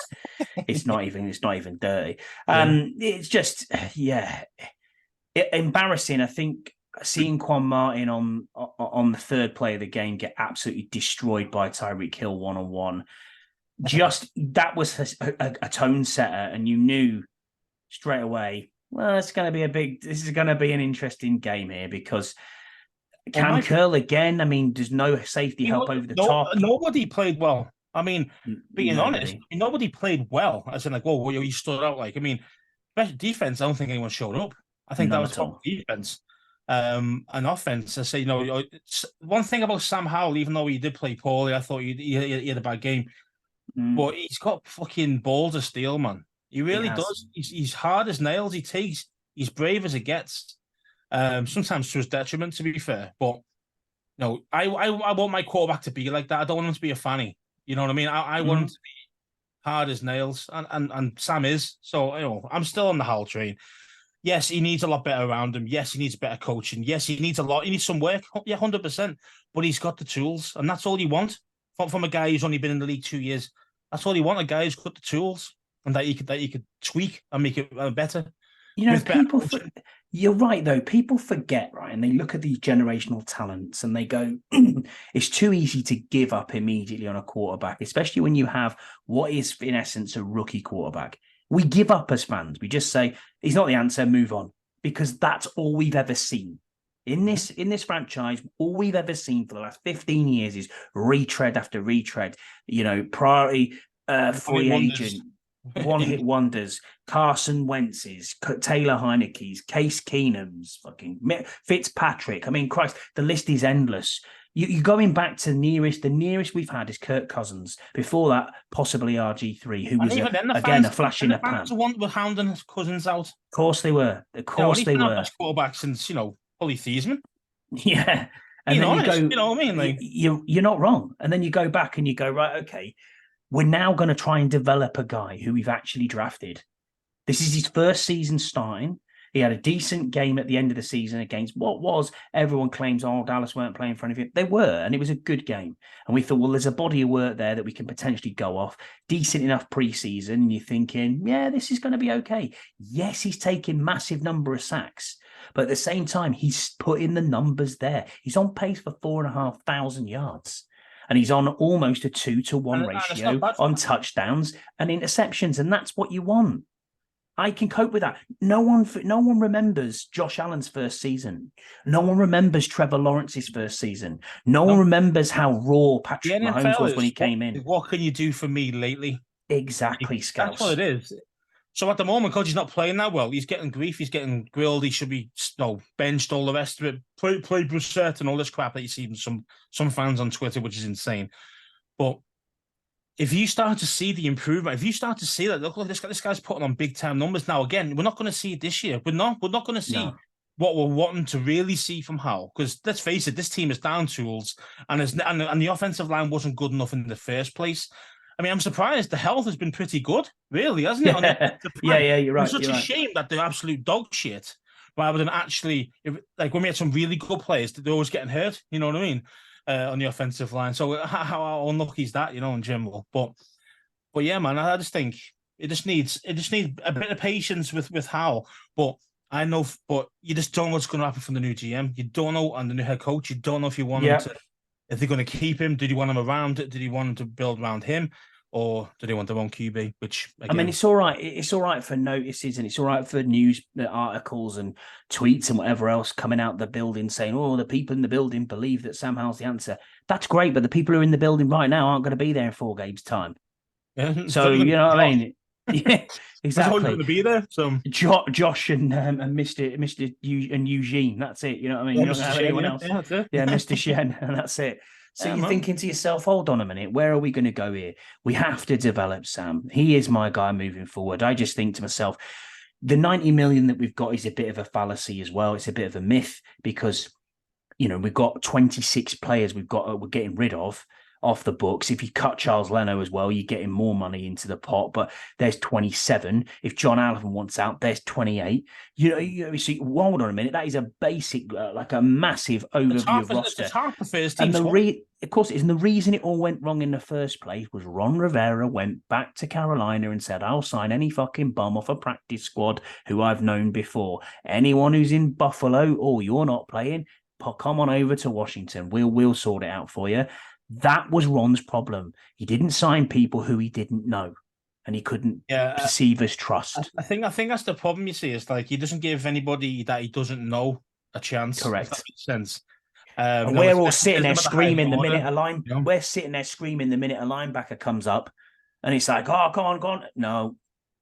it's not even dirty. It's just embarrassing. I think seeing Quan Martin on the third play of the game get absolutely destroyed by Tyreek Hill 1-on-1. Just that was a tone setter, and you knew straight away. Well, this is going to be an interesting game here because Cam Curl again. I mean, there's no safety help over the top. Nobody played well. I mean, being honest, nobody played well. As in, like, whoa, you stood out. Like, I mean, defense, I don't think anyone showed up. I think that was top defense. And offense, I say, one thing about Sam Howell, even though he did play poorly, I thought he had a bad game. But he's got fucking balls of steel, man. He really does. He's hard as nails. He's brave as it gets. Sometimes to his detriment, to be fair. But I want my quarterback to be like that. I don't want him to be a fanny. You know what I mean? I want him to be hard as nails, and Sam is. So I'm still on the Howell train. Yes, he needs a lot better around him. Yes, he needs better coaching. Yes, he needs a lot. He needs some work. Yeah, 100%. But he's got the tools, and that's all you want from a guy who's only been in the league 2 years. That's all you want. A guy who's got the tools and that you could tweak and make it better. You're right though. People forget, right, and they look at these generational talents and they go, "It's too easy to give up immediately on a quarterback, especially when you have what is in essence a rookie quarterback." We give up as fans. We just say he's not the answer. Move on, because that's all we've ever seen in this franchise. All we've ever seen for the last 15 years is retread after retread. Priority free agent. One-hit wonders, Carson Wentz's, Taylor Heineke's, Case Keenum's, fucking Fitzpatrick. I mean, Christ, the list is endless. You're going back to the nearest we've had is Kirk Cousins. Before that, possibly RG3, who was a flash in the pan. Were hounding Cousins out. Of course they were. Of course they were. Best quarterback since Polly Thiesman. Yeah, and then you know what I mean? Like, you're not wrong. And then you go back and you go, right, okay. We're now going to try and develop a guy who we've actually drafted. This is his first season starting. He had a decent game at the end of the season against what was, everyone claims, Dallas weren't playing for anything. They were, and it was a good game. And we thought, well, there's a body of work there that we can potentially go off. Decent enough preseason. And you're thinking, yeah, this is going to be okay. Yes, he's taking massive number of sacks. But at the same time, he's putting the numbers there. He's on pace for 4,500 yards. And he's on almost a 2-to-1 ratio on touchdowns and interceptions. And that's what you want. I can cope with that. No one remembers Josh Allen's first season. No one remembers Trevor Lawrence's first season. No one remembers how raw Patrick Mahomes was when he came in. What can you do for me lately? Exactly, Scouts. That's what it is. So at the moment, because he's not playing that well, he's getting grief, he's getting grilled, he should be benched, all the rest of it. Play Brissett and all this crap that you see from some fans on Twitter, which is insane. But if you start to see the improvement, if you start to see that, look, this guy's putting on big time numbers now. Again, we're not going to see it this year. We're not going to see what we're wanting to really see from Howell. Because let's face it, this team is down tools, and the offensive line wasn't good enough in the first place. I mean, I'm surprised. The health has been pretty good, really, hasn't it? Yeah, you're right. It's such a shame that they're absolute dog shit, rather than actually, like when we had some really good players, they're always getting hurt. You know what I mean? on the offensive line. So how unlucky is that, in general? But yeah, man, I just think it just needs a bit of patience with Hal. But I know, but you just don't know what's going to happen from the new GM. You don't know, and the new head coach. You don't know if you want him to, if they're going to keep him. Did you want him around? Did you want him to build around him? Or do they want their own QB? Which, again, I mean, it's all right. It's all right for notices, and it's all right for news articles and tweets and whatever else coming out the building saying, "Oh, the people in the building believe that Sam Howell's the answer." That's great, but the people who are in the building right now aren't going to be there in 4 games' time. Yeah, so you know what I mean? Yeah, exactly. Going to be there. So Josh and Mr. and Eugene. That's it. You know what I mean? Yeah, You don't have anyone else. Yeah, Mr. Shen, and that's it. So you're thinking to yourself, hold on a minute, where are we going to go here? We have to develop Sam. He is my guy moving forward. I just think to myself, the 90 million that we've got is a bit of a fallacy as well. It's a bit of a myth because, we've got 26 players we're getting rid of off the books. If you cut Charles Leno as well, you're getting more money into the pot, but there's 27. If John Allen wants out, there's 28. You see, hold on a minute. That is a basic, like a massive overview of roster. It's half the first team. And of course, the reason it all went wrong in the first place was Ron Rivera went back to Carolina and said, I'll sign any fucking bum off a practice squad who I've known before. Anyone who's in Buffalo, you're not playing, come on over to Washington. We'll sort it out for you. That was Ron's problem. He didn't sign people who he didn't know, and he couldn't perceive as trust. I think that's the problem. You see, is like he doesn't give anybody that he doesn't know a chance. Correct. If that makes sense. And we're all sitting there screaming the minute a line. We're sitting there screaming the minute a linebacker comes up, and it's like, oh, come on. No,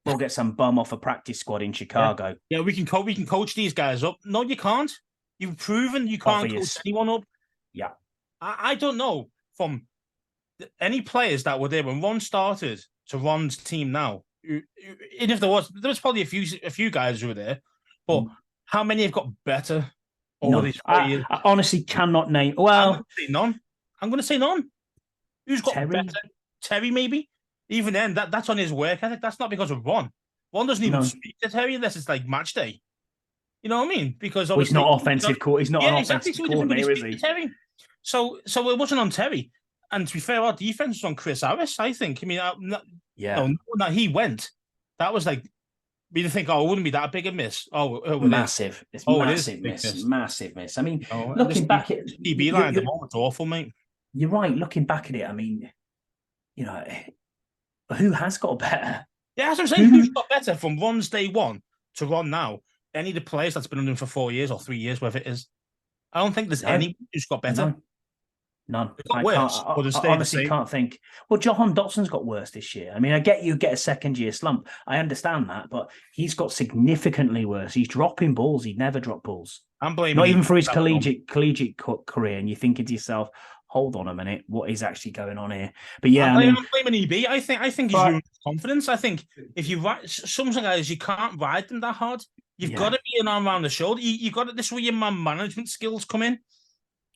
we'll get some bum off a practice squad in Chicago. Yeah, we can coach these guys up. No, you can't. You've proven you can't coach anyone up. Yeah, I don't know. From any players that were there when Ron started to Ron's team now, and if there was probably a few guys who were there, but how many have got better over these 4 years? I honestly cannot name. Well, I'm going to say none. Who's got Terry? better? Terry, maybe. Even then, that's on his work ethic. That's not because of Ron. Ron doesn't even speak to Terry unless it's like match day. You know what I mean? Because he's not offensive. He's not an offensive coordinator, is he? Terry. So it wasn't on Terry. And to be fair, our defense was on Chris Harris, I think. I mean, that he went, that was like, we didn't think, it wouldn't be that big a miss. Massive. It's massive miss. Massive miss. I mean, looking back at DB line, the moment's awful, mate. You're right. Looking back at it, I mean, who has got better? Yeah, that's what I'm saying. Who's got better from Ron's day one to Ron now? Any of the players that's been under him for 4 years or 3 years, whatever it is. I don't think there's anyone who's got better. None. I honestly can't think. Well, Jahan Dotson's got worse this year. I mean, I get you get a second-year slump. I understand that, but he's got significantly worse. He's dropping balls. He'd never drop balls. I'm blaming not even for his collegiate career. And you're thinking to yourself, hold on a minute, what is actually going on here? But yeah, I'm blaming EB. I think he's ruined confidence. I think if you ride some guys, you can't ride them that hard. You've got to be an arm around the shoulder. You've got to. This is where your man management skills come in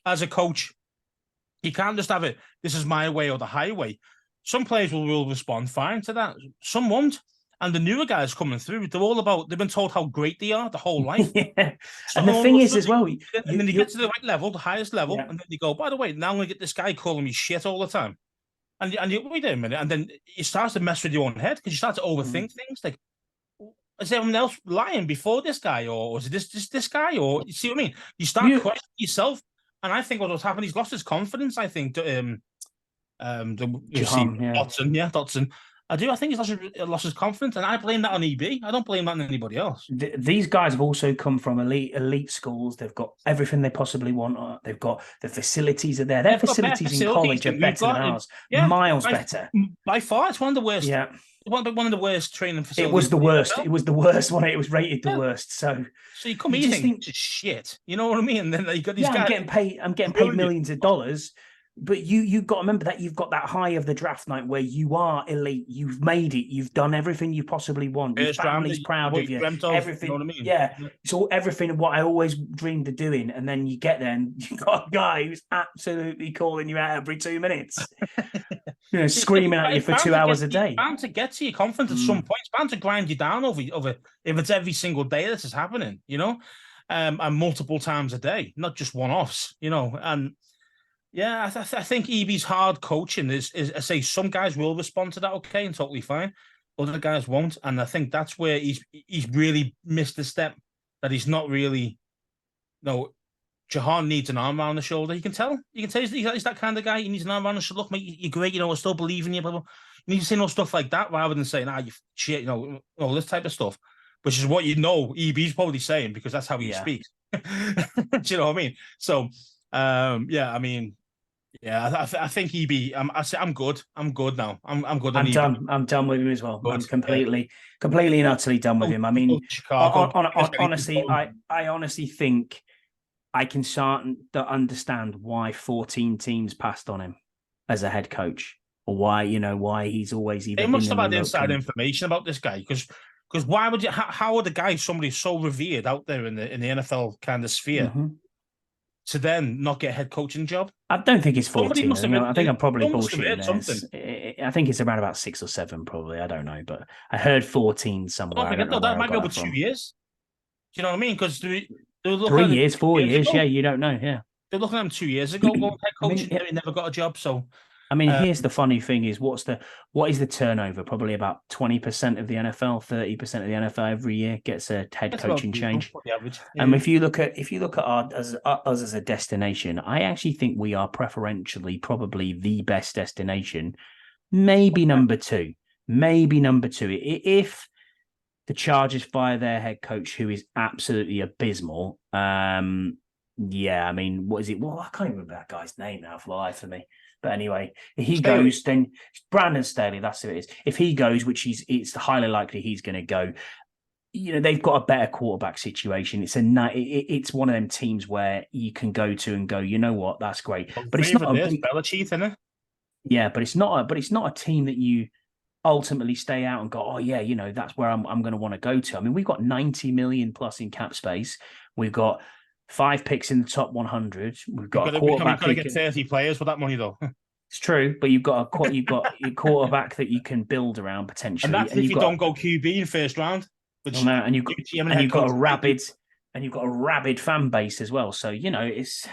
as a coach. You can't just have it. This is my way or the highway. Some players will respond fine to that. Some won't. And the newer guys coming through, they've been told how great they are the whole life. And the thing is as well, and then you get to the right level, the highest level, and then you go, by the way, now I'm going to get this guy calling me shit all the time. And you wait a minute, and then it starts to mess with your own head because you start to overthink things. Like, is everyone else lying before this guy, or was it this guy, or you see what I mean? You start questioning yourself, and I think what's happened, he's lost his confidence. I think Dotson. I think he's lost his confidence, and I blame that on EB. I don't blame that on anybody else. These guys have also come from elite schools. They've got everything they possibly want. They've got the facilities are there. Their facilities in college are better than ours. Miles better. By far, it's one of the worst. Yeah. One of the worst training facilities. It was the worst. It was the worst one. It was rated the worst. So you come here and think shit. You know what I mean? And then you got these guys. I'm getting paid millions of dollars. But you've got to remember that you've got that high of the draft night where you are elite. You've made it. You've done everything you possibly want. Your family's proud of you. Everything. You know what I mean? Yeah. It's all everything what I always dreamed of doing. And then you get there and you've got a guy who's absolutely calling you out every 2 minutes. Screaming at you for 2 hours a day. It's bound to get to your confidence at some point. It's bound to grind you down over if it's every single day this is happening, and multiple times a day, not just one-offs, and Yeah, I think EB's hard coaching is I say some guys will respond to that okay and totally fine, other guys won't, and I think that's where he's really missed the step that he's not really. No, Jahan needs an arm around the shoulder. You can tell he's that kind of guy. He needs an arm around the shoulder. Look, mate, you're great. I still believe in you. Blah, blah. You need to say stuff like that rather than saying, you shit, all this type of stuff, which is what EB's probably saying because that's how he speaks. Do you know what I mean? So, yeah, I mean, yeah, I think EB. I'm good. I'm good now. I'm good. I'm EB. done. I'm done with him as well. Good. I'm completely and utterly done with him. I mean, Chicago. Honestly, I honestly think I can start to understand why 14 teams passed on him as a head coach, or why he's always either. They must have had inside information about this guy because why would you? How would a guy somebody so revered out there in the NFL kind of sphere to then not get a head coaching job? I don't think it's 14. I think I'm probably bullshitting. I think it's around about 6 or 7, probably. I don't know, but I heard 14 somewhere. I don't know that might be over 2 years. Do you know what I mean? Because 3 years, 4 years. Yeah, you don't know. Yeah, they're looking at him 2 years ago going head coaching. He never got a job. So, I mean, here's the funny thing: is what is the turnover? Probably about 20% of the NFL, 30% of the NFL every year gets a head coaching change. And if you look at us as a destination, I actually think we are preferentially probably the best destination. Maybe number two. If the Chargers fire their head coach, who is absolutely abysmal. Yeah, I mean, what is it? Well, I can't even remember that guy's name now for the life of me. But anyway, if he goes, then Brandon Staley, that's who it is. If he goes, which it's highly likely he's going to go, they've got a better quarterback situation. It's one of them teams where you can go to and go, you know what, that's great. But it's not Belichick, isn't it? Yeah, but it's not a team that you ultimately stay out and go, oh yeah, that's where I'm going to want to go to. I mean, we've got 90 million plus in cap space. We've got 5 picks in the top 100. We've got a quarterback. You've got to get 30 players for that money, though. It's true, but you've got your quarterback that you can build around potentially. And that's if you don't go QB in first round. And you've got a rabid fan base as well. So it's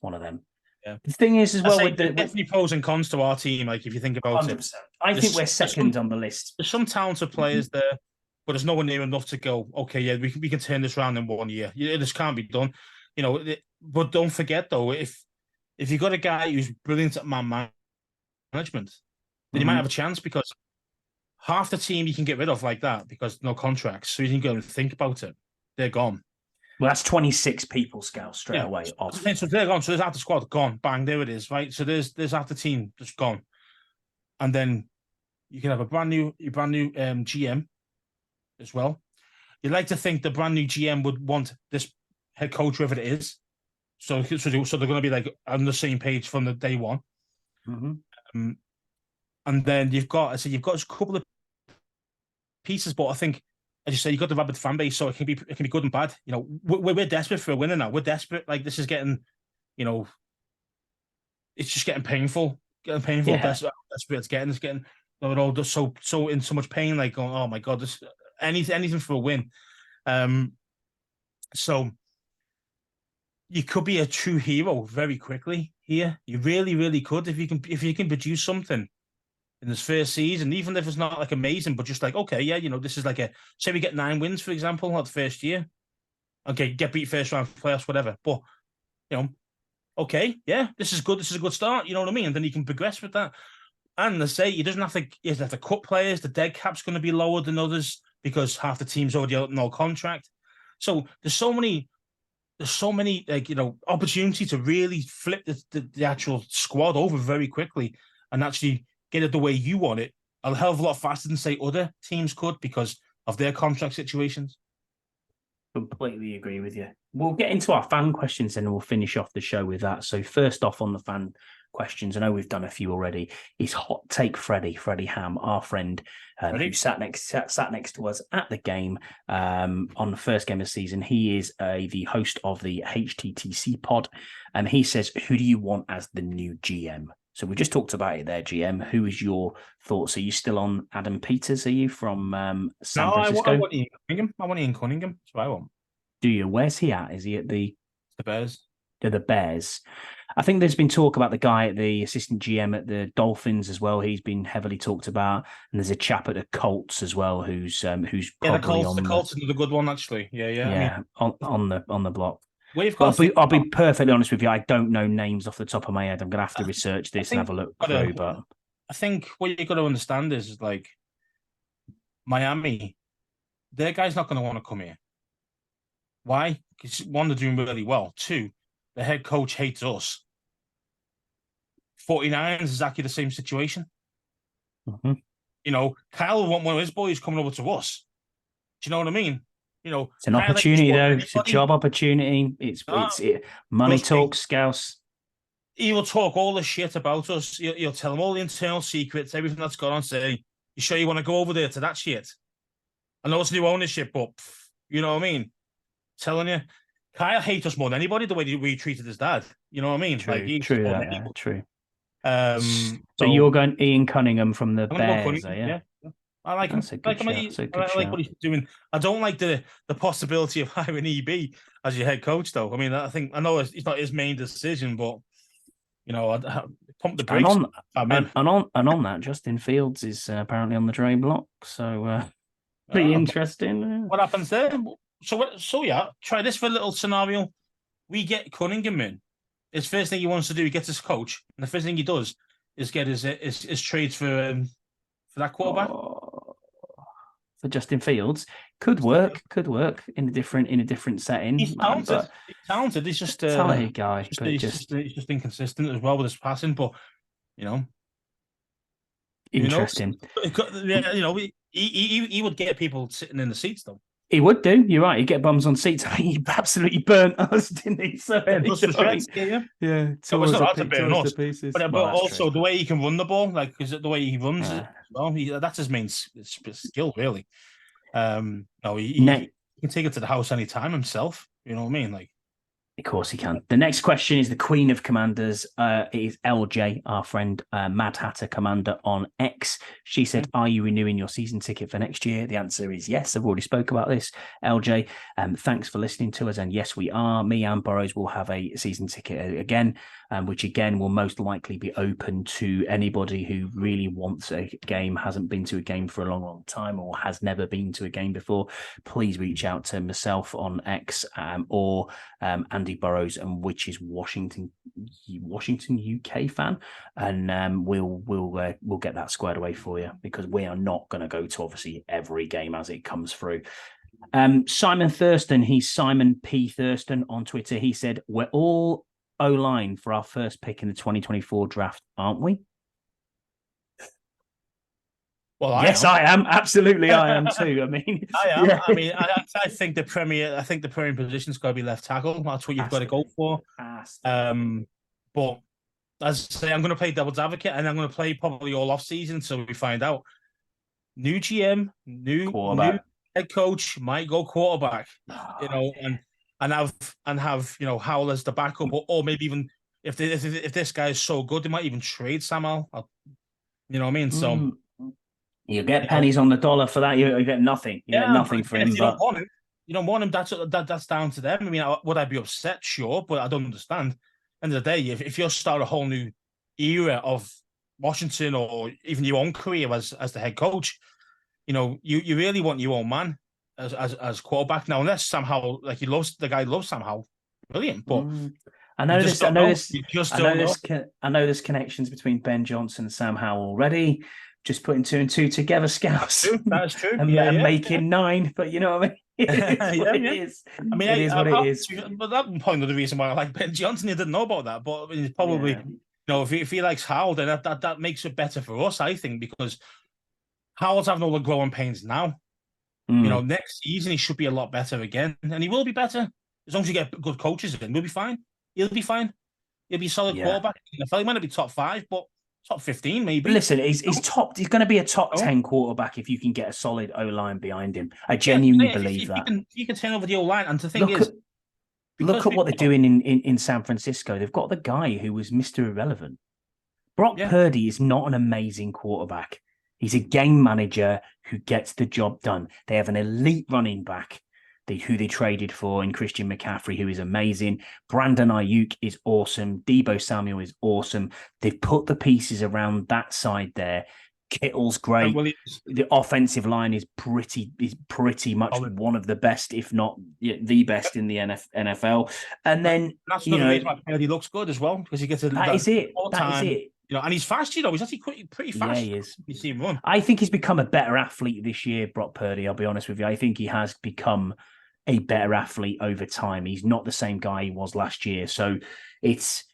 one of them. Yeah. The thing is, as well, with definitely pros and cons to our team. Like if you think about 100%. it, I think we're second on the list. There's some talented players there, but there's no one near enough to go. Okay, yeah, we can turn this around in 1 year. This can't be done, But don't forget though, if you got a guy who's brilliant at man management, then you might have a chance because half the team you can get rid of like that because no contracts, so you can go and think about it. They're gone. Well, that's 26 people, Scout, straight away off. So they're gone. So there's half the squad gone. Bang, there it is, right? So there's half the team just gone, and then you can have a brand new GM as well. You'd like to think the brand new GM would want this head coach, whoever it is, so they're going to be like on the same page from the day one. And then you've got a couple of pieces, but I think, as you say, you've got the rabid fan base, so it can be good and bad. We're desperate for a winner now. We're desperate. Like this is getting, it's just getting painful. Yeah. Desperate. It's getting. We're all just so in so much pain. Like going, oh my god, this anything for a win. So you could be a true hero very quickly here. You really, really could if you can produce something in this first season, even if it's not like amazing, but just like, okay, yeah, this is like say we get 9 wins, for example, not the first year. Okay, get beat first round playoffs, whatever. But, okay, yeah, this is good. This is a good start. You know what I mean? And then you can progress with that. And they say he doesn't have to cut players. The dead cap's going to be lower than others because half the team's already out no contract. So there's so many opportunity to really flip the actual squad over very quickly and actually get it the way you want it a hell of a lot faster than say other teams could because of their contract situations. Completely agree with you. We'll get into our fan questions and we'll finish off the show with that. So first off on the fan questions, I know we've done a few already, is Hot Take Freddie Ham, our friend who sat next to us at the game on the first game of the season. He is the host of the HTTC pod, and he says, who do you want as the new GM? So we just talked about it there, GM. Who is your thoughts? Are you still on Adam Peters? Are you from San Francisco? I want Ian Cunningham. That's what I want. Do you? Where's he at? Is he at the Bears? the Bears. I think there's been talk about the guy at the assistant GM at the Dolphins as well. He's been heavily talked about, and there's a chap at the Colts as well who's probably The Colts is another good one actually. Yeah. I mean, on the block. we've But got. I'll be perfectly honest with you. I don't know names off the top of my head. I'm gonna have to research this and have a look through. But I think what you got to understand is like Miami, their guy's not going to want to come here. Why? Because one, they're doing really well. Two, the head coach hates us. 49ers is exactly the same situation. mm-hmm. You know, Kyle will want one of his boys coming over to us. Do you know what I mean? You know, It's an Kyle opportunity, though. anybody. It's a job opportunity. Money talks, Scouse. He will talk all the shit about us. You'll tell him all the internal secrets, everything that's gone on. Say, you sure you want to go over there to that shit? I know it's new ownership, but you know what I mean? Telling you, Kyle hates us more than anybody the way we treated his dad. You know what I mean? True. True. So you're going Ian Cunningham from the Bears, are you? Yeah. I like him. I like what he's doing. I don't like the possibility of hiring EB as your head coach, though. I mean, I know it's not his main decision, but you know, I pump the brakes. And on that, Justin Fields is apparently on the trade block, so pretty interesting. What happens there? So yeah, try this for a little scenario. We get Cunningham in. His first thing he wants to do, he gets his coach, and the first thing he does is get his trades for that quarterback. For Justin Fields, could work in a different setting. He's talented. He's just a talented guy, he's just inconsistent as well with his passing. But you know, interesting. You know, he would get people sitting in the seats though. He would do. You're right. He'd get bums on seats. He absolutely burnt us, didn't he? So yeah. So it's not to burn us. Pieces. But also the way he can run the ball, like is it the way he runs it? Well, that's his main skill, really. He can take it to the house anytime himself. You know what I mean? Like, of course he can. The next question is the Queen of Commanders. It is LJ, our friend Mad Hatter Commander on X. She said, "Are you renewing your season ticket for next year?" The answer is yes. I've already spoke about this, LJ. Thanks for listening to us. And yes, we are. Me and Burrows will have a season ticket again, which again will most likely be open to anybody who really wants a game, hasn't been to a game for a long, long time, or has never been to a game before. Please reach out to myself on X or Andy Burrows, and which is Washington UK fan, and we'll get that squared away for you, because we are not going to go to obviously every game as it comes through. Simon Thurston, he's Simon P. Thurston on Twitter. He said, "We're all O-line for our first pick in the 2024 draft, aren't we?" Well, I am. Absolutely, I am too. I mean, I am. Yeah. I mean, I think the premier position's got to be left tackle. That's what you've got to go for. But as I say, I'm going to play devil's advocate, and I'm going to play probably all off season, so we find out. New GM, new head coach might go quarterback, you know, and have you know Howell as the backup, or maybe even if this guy is so good, they might even trade Sam Howell. You know what I mean? So. You get pennies on the dollar for that. You get nothing. You get nothing for him. But you don't want him. That's down to them. I mean, would I be upset? Sure, but I don't understand. End of the day, if you start a whole new era of Washington, or even your own career as the head coach, you know, you really want your own man as quarterback. Now, unless somehow like the guy loves somehow, brilliant. But I know there's connections between Ben Johnson and Sam Howell already. Just putting two and two together, Scouts. That's true. and making 9, but you know what I mean? It is. I mean, it is what it is. But that's part of the reason why I like Ben Johnson. He didn't know about that, but I mean, it's probably, you know, if he likes Howell, then that makes it better for us, I think, because Howell's having all the growing pains now. You know, next season he should be a lot better again, and he will be better as long as you get good coaches in. We'll be fine. He'll be fine. He'll be a solid quarterback. He might not be top 5, but top 15, maybe. But listen, he's top. He's going to be a top 10 quarterback if you can get a solid O-line behind him. I genuinely believe that. You can turn over the O-line, and the thing look at what they're doing in San Francisco. They've got the guy who was Mr. Irrelevant. Brock Purdy is not an amazing quarterback. He's a game manager who gets the job done. They have an elite running back. who they traded for, and Christian McCaffrey, who is amazing. Brandon Ayuk is awesome. Deebo Samuel is awesome. They've put the pieces around that side there. Kittle's great. The offensive line is pretty much one of the best, if not the best in the NFL. And then that's another reason why Purdy looks good as well, because he gets that is it. And he's fast. He's actually pretty fast. Yeah, he is. You see him run. I think he's become a better athlete this year, Brock Purdy. I'll be honest with you. I think he has become a better athlete over time. He's not the same guy he was last year. So it's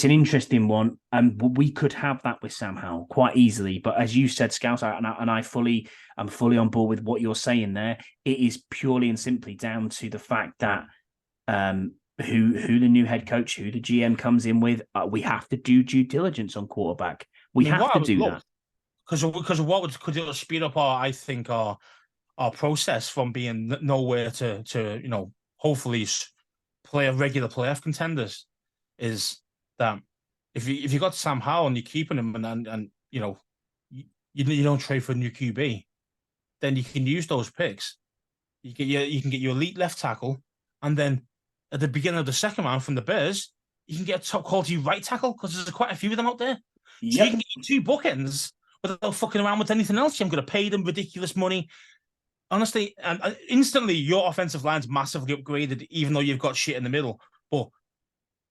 an interesting one, and we could have that with Sam Howell quite easily. But as you said, Scouse, and I'm fully on board with what you're saying there. It is purely and simply down to the fact that who the new head coach, who the GM comes in with, we have to do due diligence on quarterback. We have to do that because of what could it speed up our process from being nowhere to hopefully play a regular playoff contenders is. That if you got Sam Howell and you're keeping him and you don't trade for a new QB, then you can use those picks. You can get your elite left tackle, and then at the beginning of the second round from the Bears, you can get a top quality right tackle because there's quite a few of them out there. Yep. So you can get 2 bookends without fucking around with anything else. I'm going to pay them ridiculous money. Honestly, and instantly your offensive line's massively upgraded, even though you've got shit in the middle. But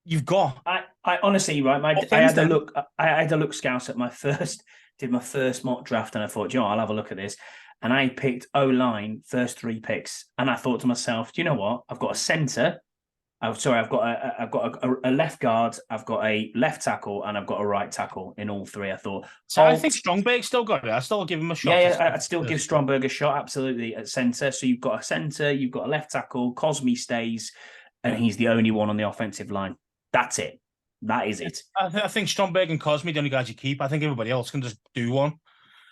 you've got. I honestly, right, I had a look, Scouse, at my first mock draft, and I thought, I'll have a look at this. And I picked O-line first 3 picks, and I thought to myself, do you know what? I've got a center. I've got a left guard, I've got a left tackle, and I've got a right tackle in all 3. I thought. So I think Stromberg still got it. I still give him a shot. Yeah, I'd still give Stromberg a shot, absolutely, at center. So you've got a center, you've got a left tackle, Cosme stays, and he's the only one on the offensive line. That's it. That is it. I think Stromberg and Cosme, the only guys you keep. I think everybody else can just do one.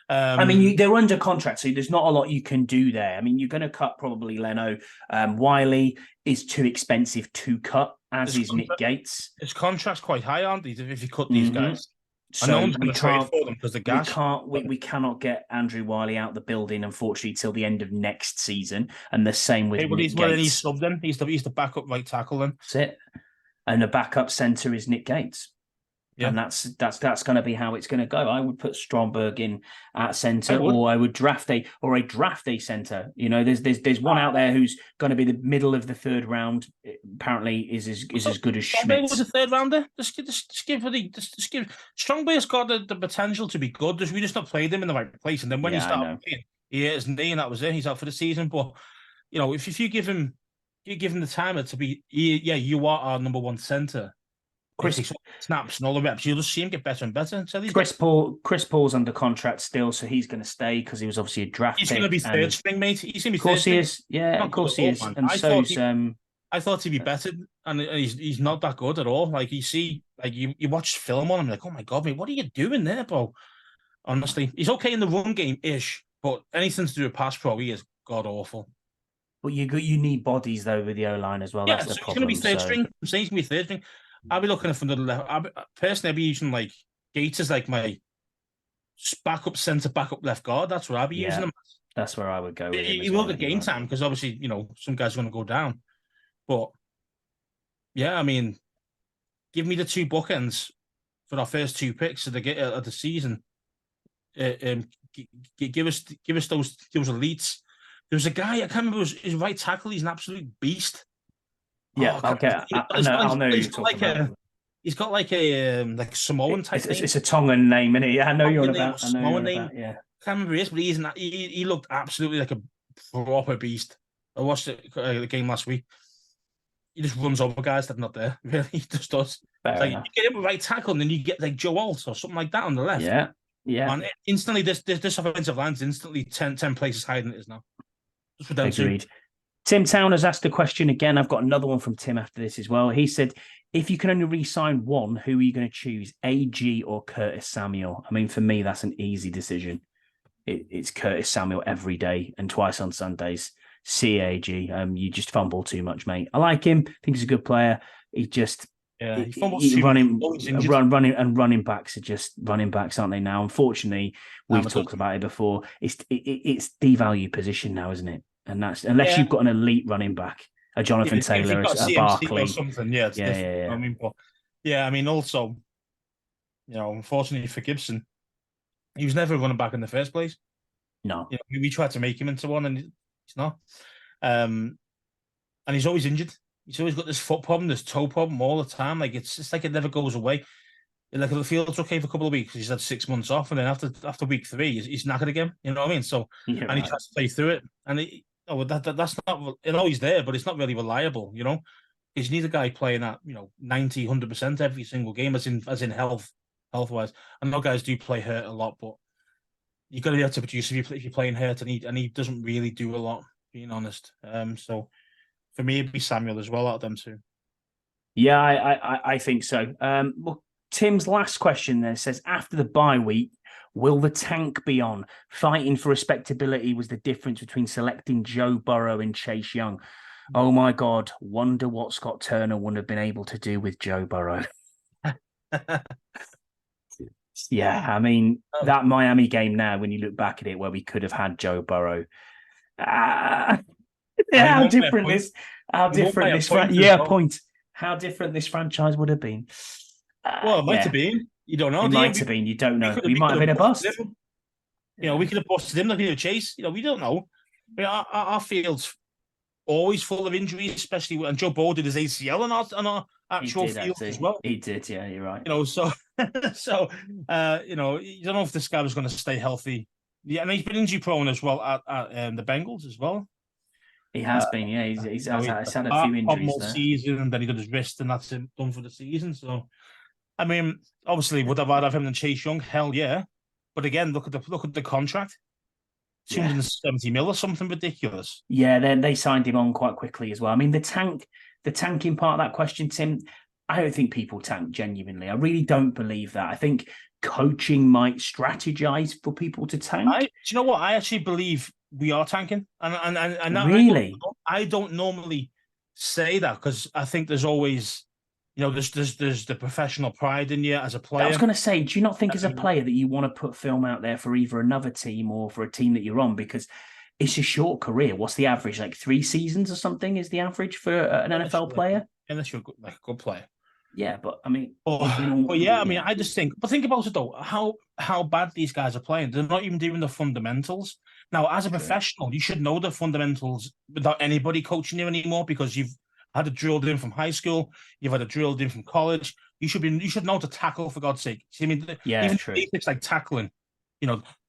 I mean, they're under contract, so there's not a lot you can do there. I mean, you're going to cut probably Leno. Wiley is too expensive to cut, as is Nick Gates. His contract's quite high, aren't they, if you cut these guys? So no one's going to trade for them because the gas. We cannot get Andrew Wiley out the building, unfortunately, till the end of next season. And the same with Nick Gates. He's subbed then. He's the backup right tackle then. That's it. And the backup center is Nick Gates. Yeah. And that's going to be how it's going to go. I would put Stromberg in at center, or I would draft a center. There's one out there who's going to be the middle of the 3rd round. Apparently, is as good as Schmidt. Was a 3rd rounder. Stromberg's got the potential to be good. We just not played him in the right place, and then when he started playing, he hit his knee, and that was it. He's out for the season. But if you give him the timer to be, you are our number 1 center. Chris snaps and all the reps, you'll just see him get better and better. So Chris Paul's under contract still, so he's going to stay because he was obviously a draft. He's going to be 3rd string, mate. He's going to be. Of course he is. Yeah, of course he is. And I thought he'd be better, and he's not that good at all. Like you watch film on him, like, oh my god, mate, what are you doing there, bro? Honestly, he's okay in the run game ish, but anything to do with pass pro, he is god awful. But you need bodies though with the O line as well. Yeah, that's the problem. He's going to be 3rd string. I'm saying he's going to be 3rd string. I'll be looking from the left. Personally, I'll be using like Gates as like my backup center, backup left guard. That's what I'll be using him. That's where I would go. You will get game time because obviously some guys are going to go down. But yeah, I mean, give me the 2 bookends for our first 2 picks of the season. Give us those elites. There was a guy, I can't remember his right tackle. He's an absolute beast. Yeah, I'll know who you're talking about. He's got like a Samoan type thing. It's a Tongan name, isn't it? Yeah, I know you're on about. Samoan name. Yeah, I can't remember his, but he looked absolutely like a proper beast. I watched the game last week. He just runs over guys that are not there. Really, he just does. Like, you get him a right tackle, and then you get like Joe Alt or something like that on the left. Yeah. And instantly, this offensive line's instantly 10 places higher than it is now. Just for them Agreed. Tim Town has asked a question again. I've got another one from Tim after this as well. He said, if you can only re-sign one, who are you going to choose, AG or Curtis Samuel? I mean, for me, that's an easy decision. It's Curtis Samuel every day and twice on Sundays. CAG, you just fumble too much, mate. I like him. I think he's a good player. He just... Yeah, he fumbles too much. Running backs are just running backs, aren't they now? Unfortunately, we've talked about it before. It's devalued position now, isn't it? and that's unless you've got an elite running back, a Jonathan If Taylor, you've got a a CMC or Barkley. something, yeah, it's different. You know what I mean, but I mean, also, unfortunately for Gibson, he was never running back in the first place. No, we tried to make him into one, and he's not. And he's always injured. He's always got this foot problem, this toe problem all the time. Like it's like it never goes away. Like the field's okay for a couple of weeks. He's had 6 months off, and then after week 3, he's knackered again. You know what I mean? So he tries to play through it, and that's not. He's there, but it's not really reliable. Because you need a guy playing at 90, 100% every single game, as in health wise. I know guys do play hurt a lot, but you got to be able to produce if you're playing hurt, and he doesn't really do a lot, being honest. So for me, it'd be Samuel as well out of them two. Yeah, I think so. Well, Tim's last question there says, after the bye week, will the tank be on? Fighting for respectability was the difference between selecting Joe Burrow and Chase Young. Oh my God, wonder what Scott Turner would have been able to do with Joe Burrow. Yeah, I mean, that Miami game now, when you look back at it, where we could have had Joe Burrow. How different this franchise would have been. Well, it might have been. You don't know. It might have been. You don't know. We might have been a bust. We could have busted him like Chase. We don't know. I mean, our field's always full of injuries, especially when Joe Burrow did his ACL on our actual field as well. He did, yeah, you're right. So you don't know if this guy was going to stay healthy. Yeah, and he's been injury prone as well at the Bengals as well. He has been, yeah. He's had a few injuries there. Season, and then he got his wrist, and that's him done for the season. So, I mean, obviously, would have rather have him than Chase Young? Hell yeah. But again, look at the contract. 270 mil or something ridiculous. Yeah, they signed him on quite quickly as well. I mean, the tanking part of that question, Tim, I don't think people tank genuinely. I really don't believe that. I think coaching might strategize for people to tank. Do you know what? I actually believe we are tanking, and really, I don't normally say that, because I think there's always, there's the professional pride in you as a player. I was going to say, do you not think as a player that you want to put film out there for either another team or for a team that you're on, because it's a short career? What's the average? Like 3 seasons or something is the average for an NFL player? Unless you're a good player. Yeah, but I mean, I just think. But think about it though, how bad these guys are playing. They're not even doing the fundamentals. Now, as a professional, you should know the fundamentals without anybody coaching you anymore, because you've had it drilled in from high school, you've had it drilled in from college. You should know to tackle, for God's sake. See, I mean, even basics like tackling,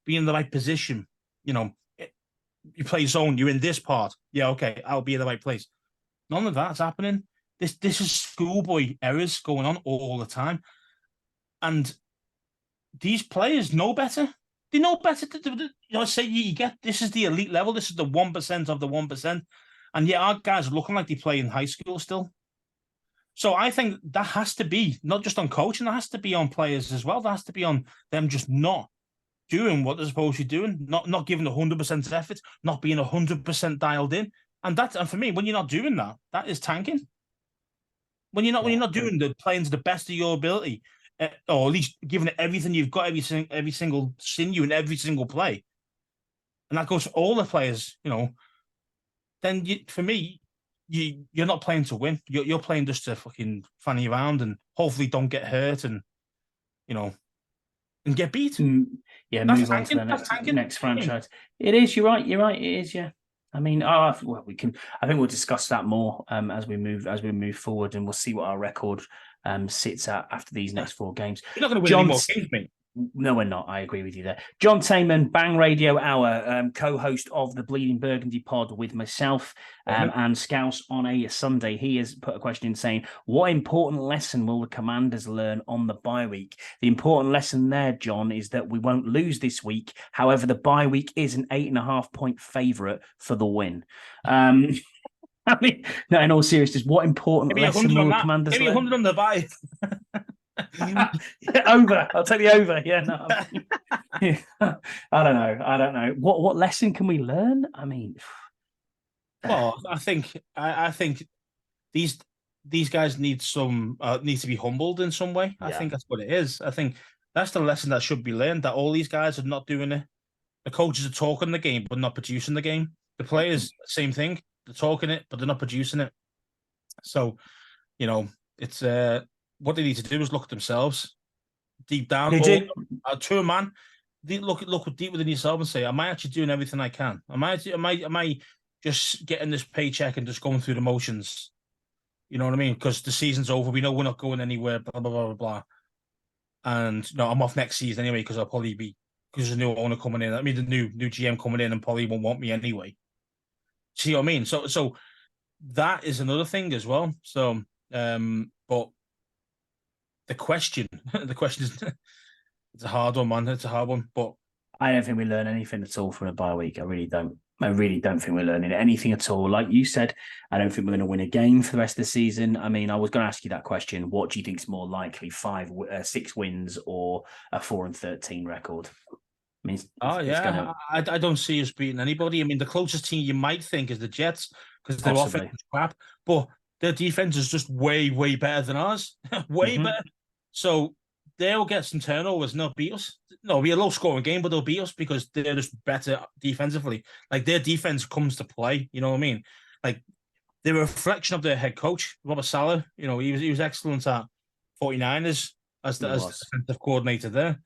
be in the right position. You play zone, you're in this part. Yeah, okay, I'll be in the right place. None of that's happening. This is schoolboy errors going on all the time, and these players know better. They know better. Say you get, this is the elite level. This is the 1% of the 1%, and yet our guys are looking like they play in high school still. So I think that has to be not just on coaching. That has to be on players as well. That has to be on them just not doing what they're supposed to be doing, not giving 100% effort, not being 100% dialed in, and for me, when you're not doing that, that is tanking. When you're not doing the playing to the best of your ability, or at least giving it everything you've got, every single sinew in every single play, and that goes for all the players, then for me, you're not playing to win. You're playing just to fucking fanny around and hopefully don't get hurt and and get beat. Yeah, move on to the next franchise. It is. You're right. It is. Yeah. I mean, I think we'll discuss that more as we move forward, and we'll see what our record sits at after these next 4 games. You're not going to win any more games, mate. No, we're not. I agree with you there. John Tayman, Bang Radio Hour, co-host of the Bleeding Burgundy pod with myself and Scouse on a Sunday. He has put a question in saying, what important lesson will the Commanders learn on the bye week? The important lesson there, John, is that we won't lose this week. However, the bye week is an 8.5-point favourite for the win. I mean, no, in all seriousness, what important lesson will the Commanders learn? Maybe 100 on the bye. Over. I'll take the over. Yeah, no. I don't know. What lesson can we learn? I mean, well, I think these guys need to be humbled in some way. I think that's what it is. I think that's the lesson that should be learned, that all these guys are not doing it. The coaches are talking the game but not producing the game. The players, same thing. They're talking it, but they're not producing it. So, it's what they need to do is look at themselves deep down. They do. To a man, look deep within yourself and say, "Am I actually doing everything I can? Am I just getting this paycheck and just going through the motions? You know what I mean? Because the season's over. We know we're not going anywhere. Blah blah blah blah blah. And no, I'm off next season anyway because I'll probably be because there's a new owner coming in. I mean, the new GM coming in and probably won't want me anyway. See what I mean? So that is another thing as well. So, but the question is, it's a hard one, man. It's a hard one, but I don't think we learn anything at all from a bye week. I really don't. I really don't think we're learning anything at all. Like you said, I don't think we're going to win a game for the rest of the season. I mean, I was going to ask you that question. What do you think is more likely, 6 wins or a 4-13 record? I mean, I don't see us beating anybody. I mean, the closest team you might think is the Jets because their offense is crap, but their defense is just way, way better than ours. Way better. So they'll get some turnovers and they'll beat us. No, it'll be a low scoring game, but they'll beat us because they're just better defensively. Like their defense comes to play. You know what I mean? Like they're a reflection of their head coach, Robert Saleh. He was excellent at 49ers as the defensive coordinator there.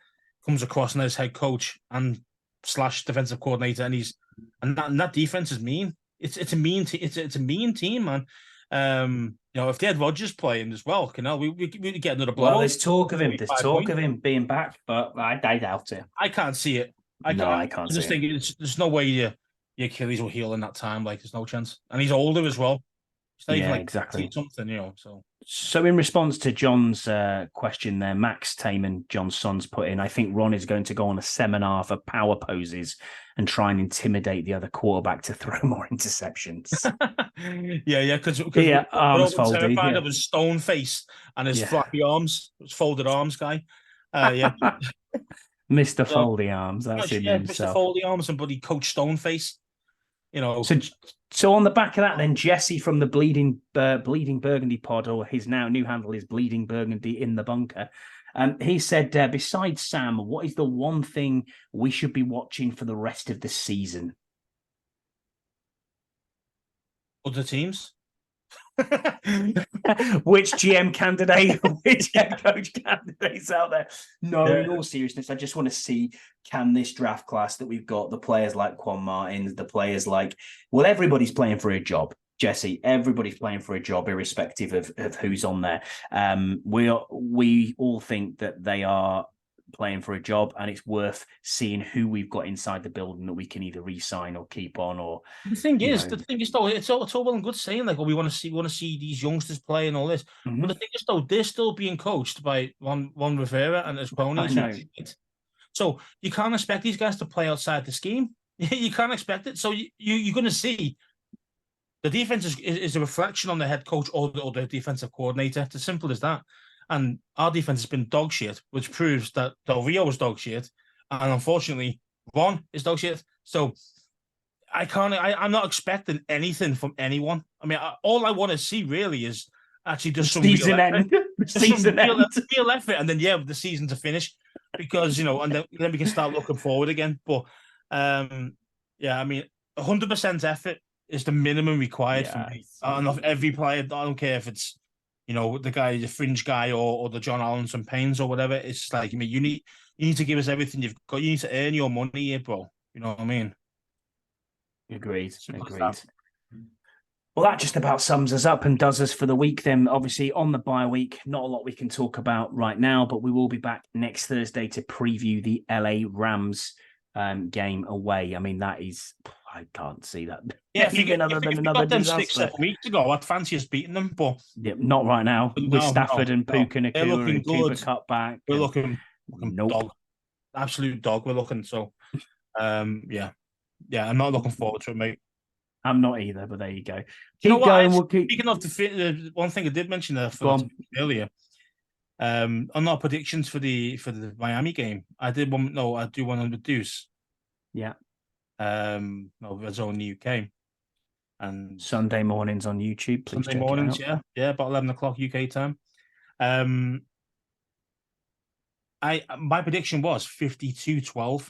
Comes across as head coach and / defensive coordinator, and that defense is mean. It's a mean it's a mean team, man. If they had Rodgers playing as well, we get another blow. Well, there's talk of him. There's talk of him being back, but I doubt it. I can't see it. I can't. I just think there's no way your Achilles will heal in that time. Like there's no chance, and he's older as well. Exactly. Something, So in response to John's question there, Max Taman, John's son's put in, I think Ron is going to go on a seminar for power poses and try and intimidate the other quarterback to throw more interceptions. Because arms folded. Terrified of his stone face and his flappy arms, his folded arms guy. Mr. Foldy Arms, that's him himself. Mr. Foldy Arms and buddy Coach Stoneface. So on the back of that, then Jesse from the Bleeding Burgundy pod, or his now new handle is Bleeding Burgundy in the bunker. He said, besides Sam, what is the one thing we should be watching for the rest of the season? Other teams. Which GM candidate, which head coach candidates out there? No, in all seriousness, I just want to see, can this draft class that we've got, the players like Quan Martins, the players like, well, everybody's playing for a job, Jesse. Everybody's playing for a job, irrespective of who's on there. We all think that they are playing for a job, and it's worth seeing who we've got inside the building that we can either re-sign or keep on. Or the thing is though, it's all well and good saying like, we want to see these youngsters play and all this, but the thing is though, they're still being coached by Ron Rivera and his cronies. So you can't expect these guys to play outside the scheme. You can't expect it. So you're going to see the defense is a reflection on the head coach or the defensive coordinator. It's as simple as that. And our defense has been dog shit, which proves that Del Rio was dog shit, and unfortunately, Ron is dog shit. So I'm not expecting anything from anyone. I mean, all I want to see really is actually just some real effort, and then the season to finish, because and then we can start looking forward again. But I mean, 100% effort is the minimum required from me. Of every player. I don't care if it's the guy, the fringe guy, or the John Allens and Paynes or whatever. It's like, I mean, you need to give us everything you've got. You need to earn your money here, bro. You know what I mean? Agreed. Well, that just about sums us up and does us for the week. Then, obviously, on the bye week, not a lot we can talk about right now, but we will be back next Thursday to preview the LA Rams game away. I mean, that is, I can't see that. Yeah, if you got them 6-7 weeks ago, I'd fancy us beating them, but not right now. With Stafford and Puka Nacua and Cooper cut back. We're looking dog, absolute dog. We're looking so. I'm not looking forward to it, mate. I'm not either, but there you go. Speaking of the one thing I did mention earlier, on our predictions for the Miami game, I do one on the Deuce. Yeah. Red Zone in the UK, and Sunday mornings on YouTube. Please Sunday mornings, about 11 o'clock UK time. My prediction was 52-12.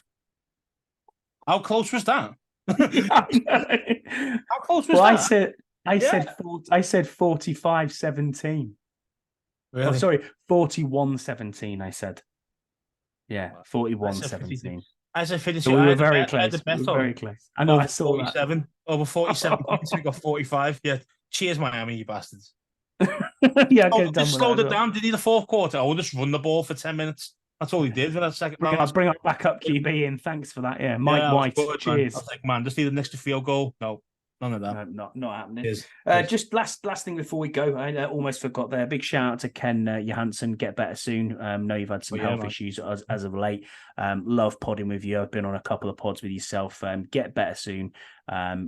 How close was that? How close was Well, that? I said 45-17. Really? Oh, sorry, 41-17. I said, yeah, I said 41-17. I said 52. So we I were had the very bet. I had the close. We bet were very on close. I know. I saw that. 47. Over 47 points. We got 45. Yeah. Cheers, Miami, you bastards. Yeah, I Oh, could have done just with that slowed as it well. down. Did he the fourth quarter? I will just run the ball for 10 minutes. That's all he did for that second round. Bring our backup QB in. Thanks for that. Yeah, Mike Yeah, I was White. good, man. I Cheers. was like, man, just need an extra field goal. No, none of that. No, not happening. Cheers. Just last thing before we go, I almost forgot there. Big shout out to Ken Johansson. Get better soon. Know you've had some health issues as of late. Love podding with you. I've been on a couple of pods with yourself. Get better soon.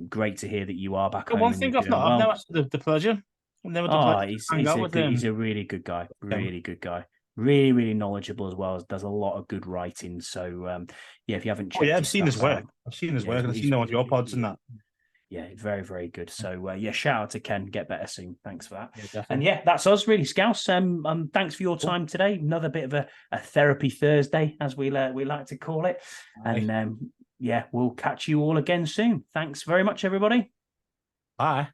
Great to hear that you are back home. One thing I've never had the pleasure. I've never had the pleasure to hang out with him. He's a really good guy. Really good guy. Really, really knowledgeable as well. Does a lot of good writing. So yeah, if you haven't checked, I've seen his work. I've seen his work. I've seen one of your pods and that. Yeah, very, very good. So yeah, shout out to Ken. Get better soon. Thanks for that. Yeah, and yeah, that's us really, Scouse. Thanks for your time today. Another bit of a therapy Thursday, as we like to call it. And yeah, we'll catch you all again soon. Thanks very much, everybody. Bye.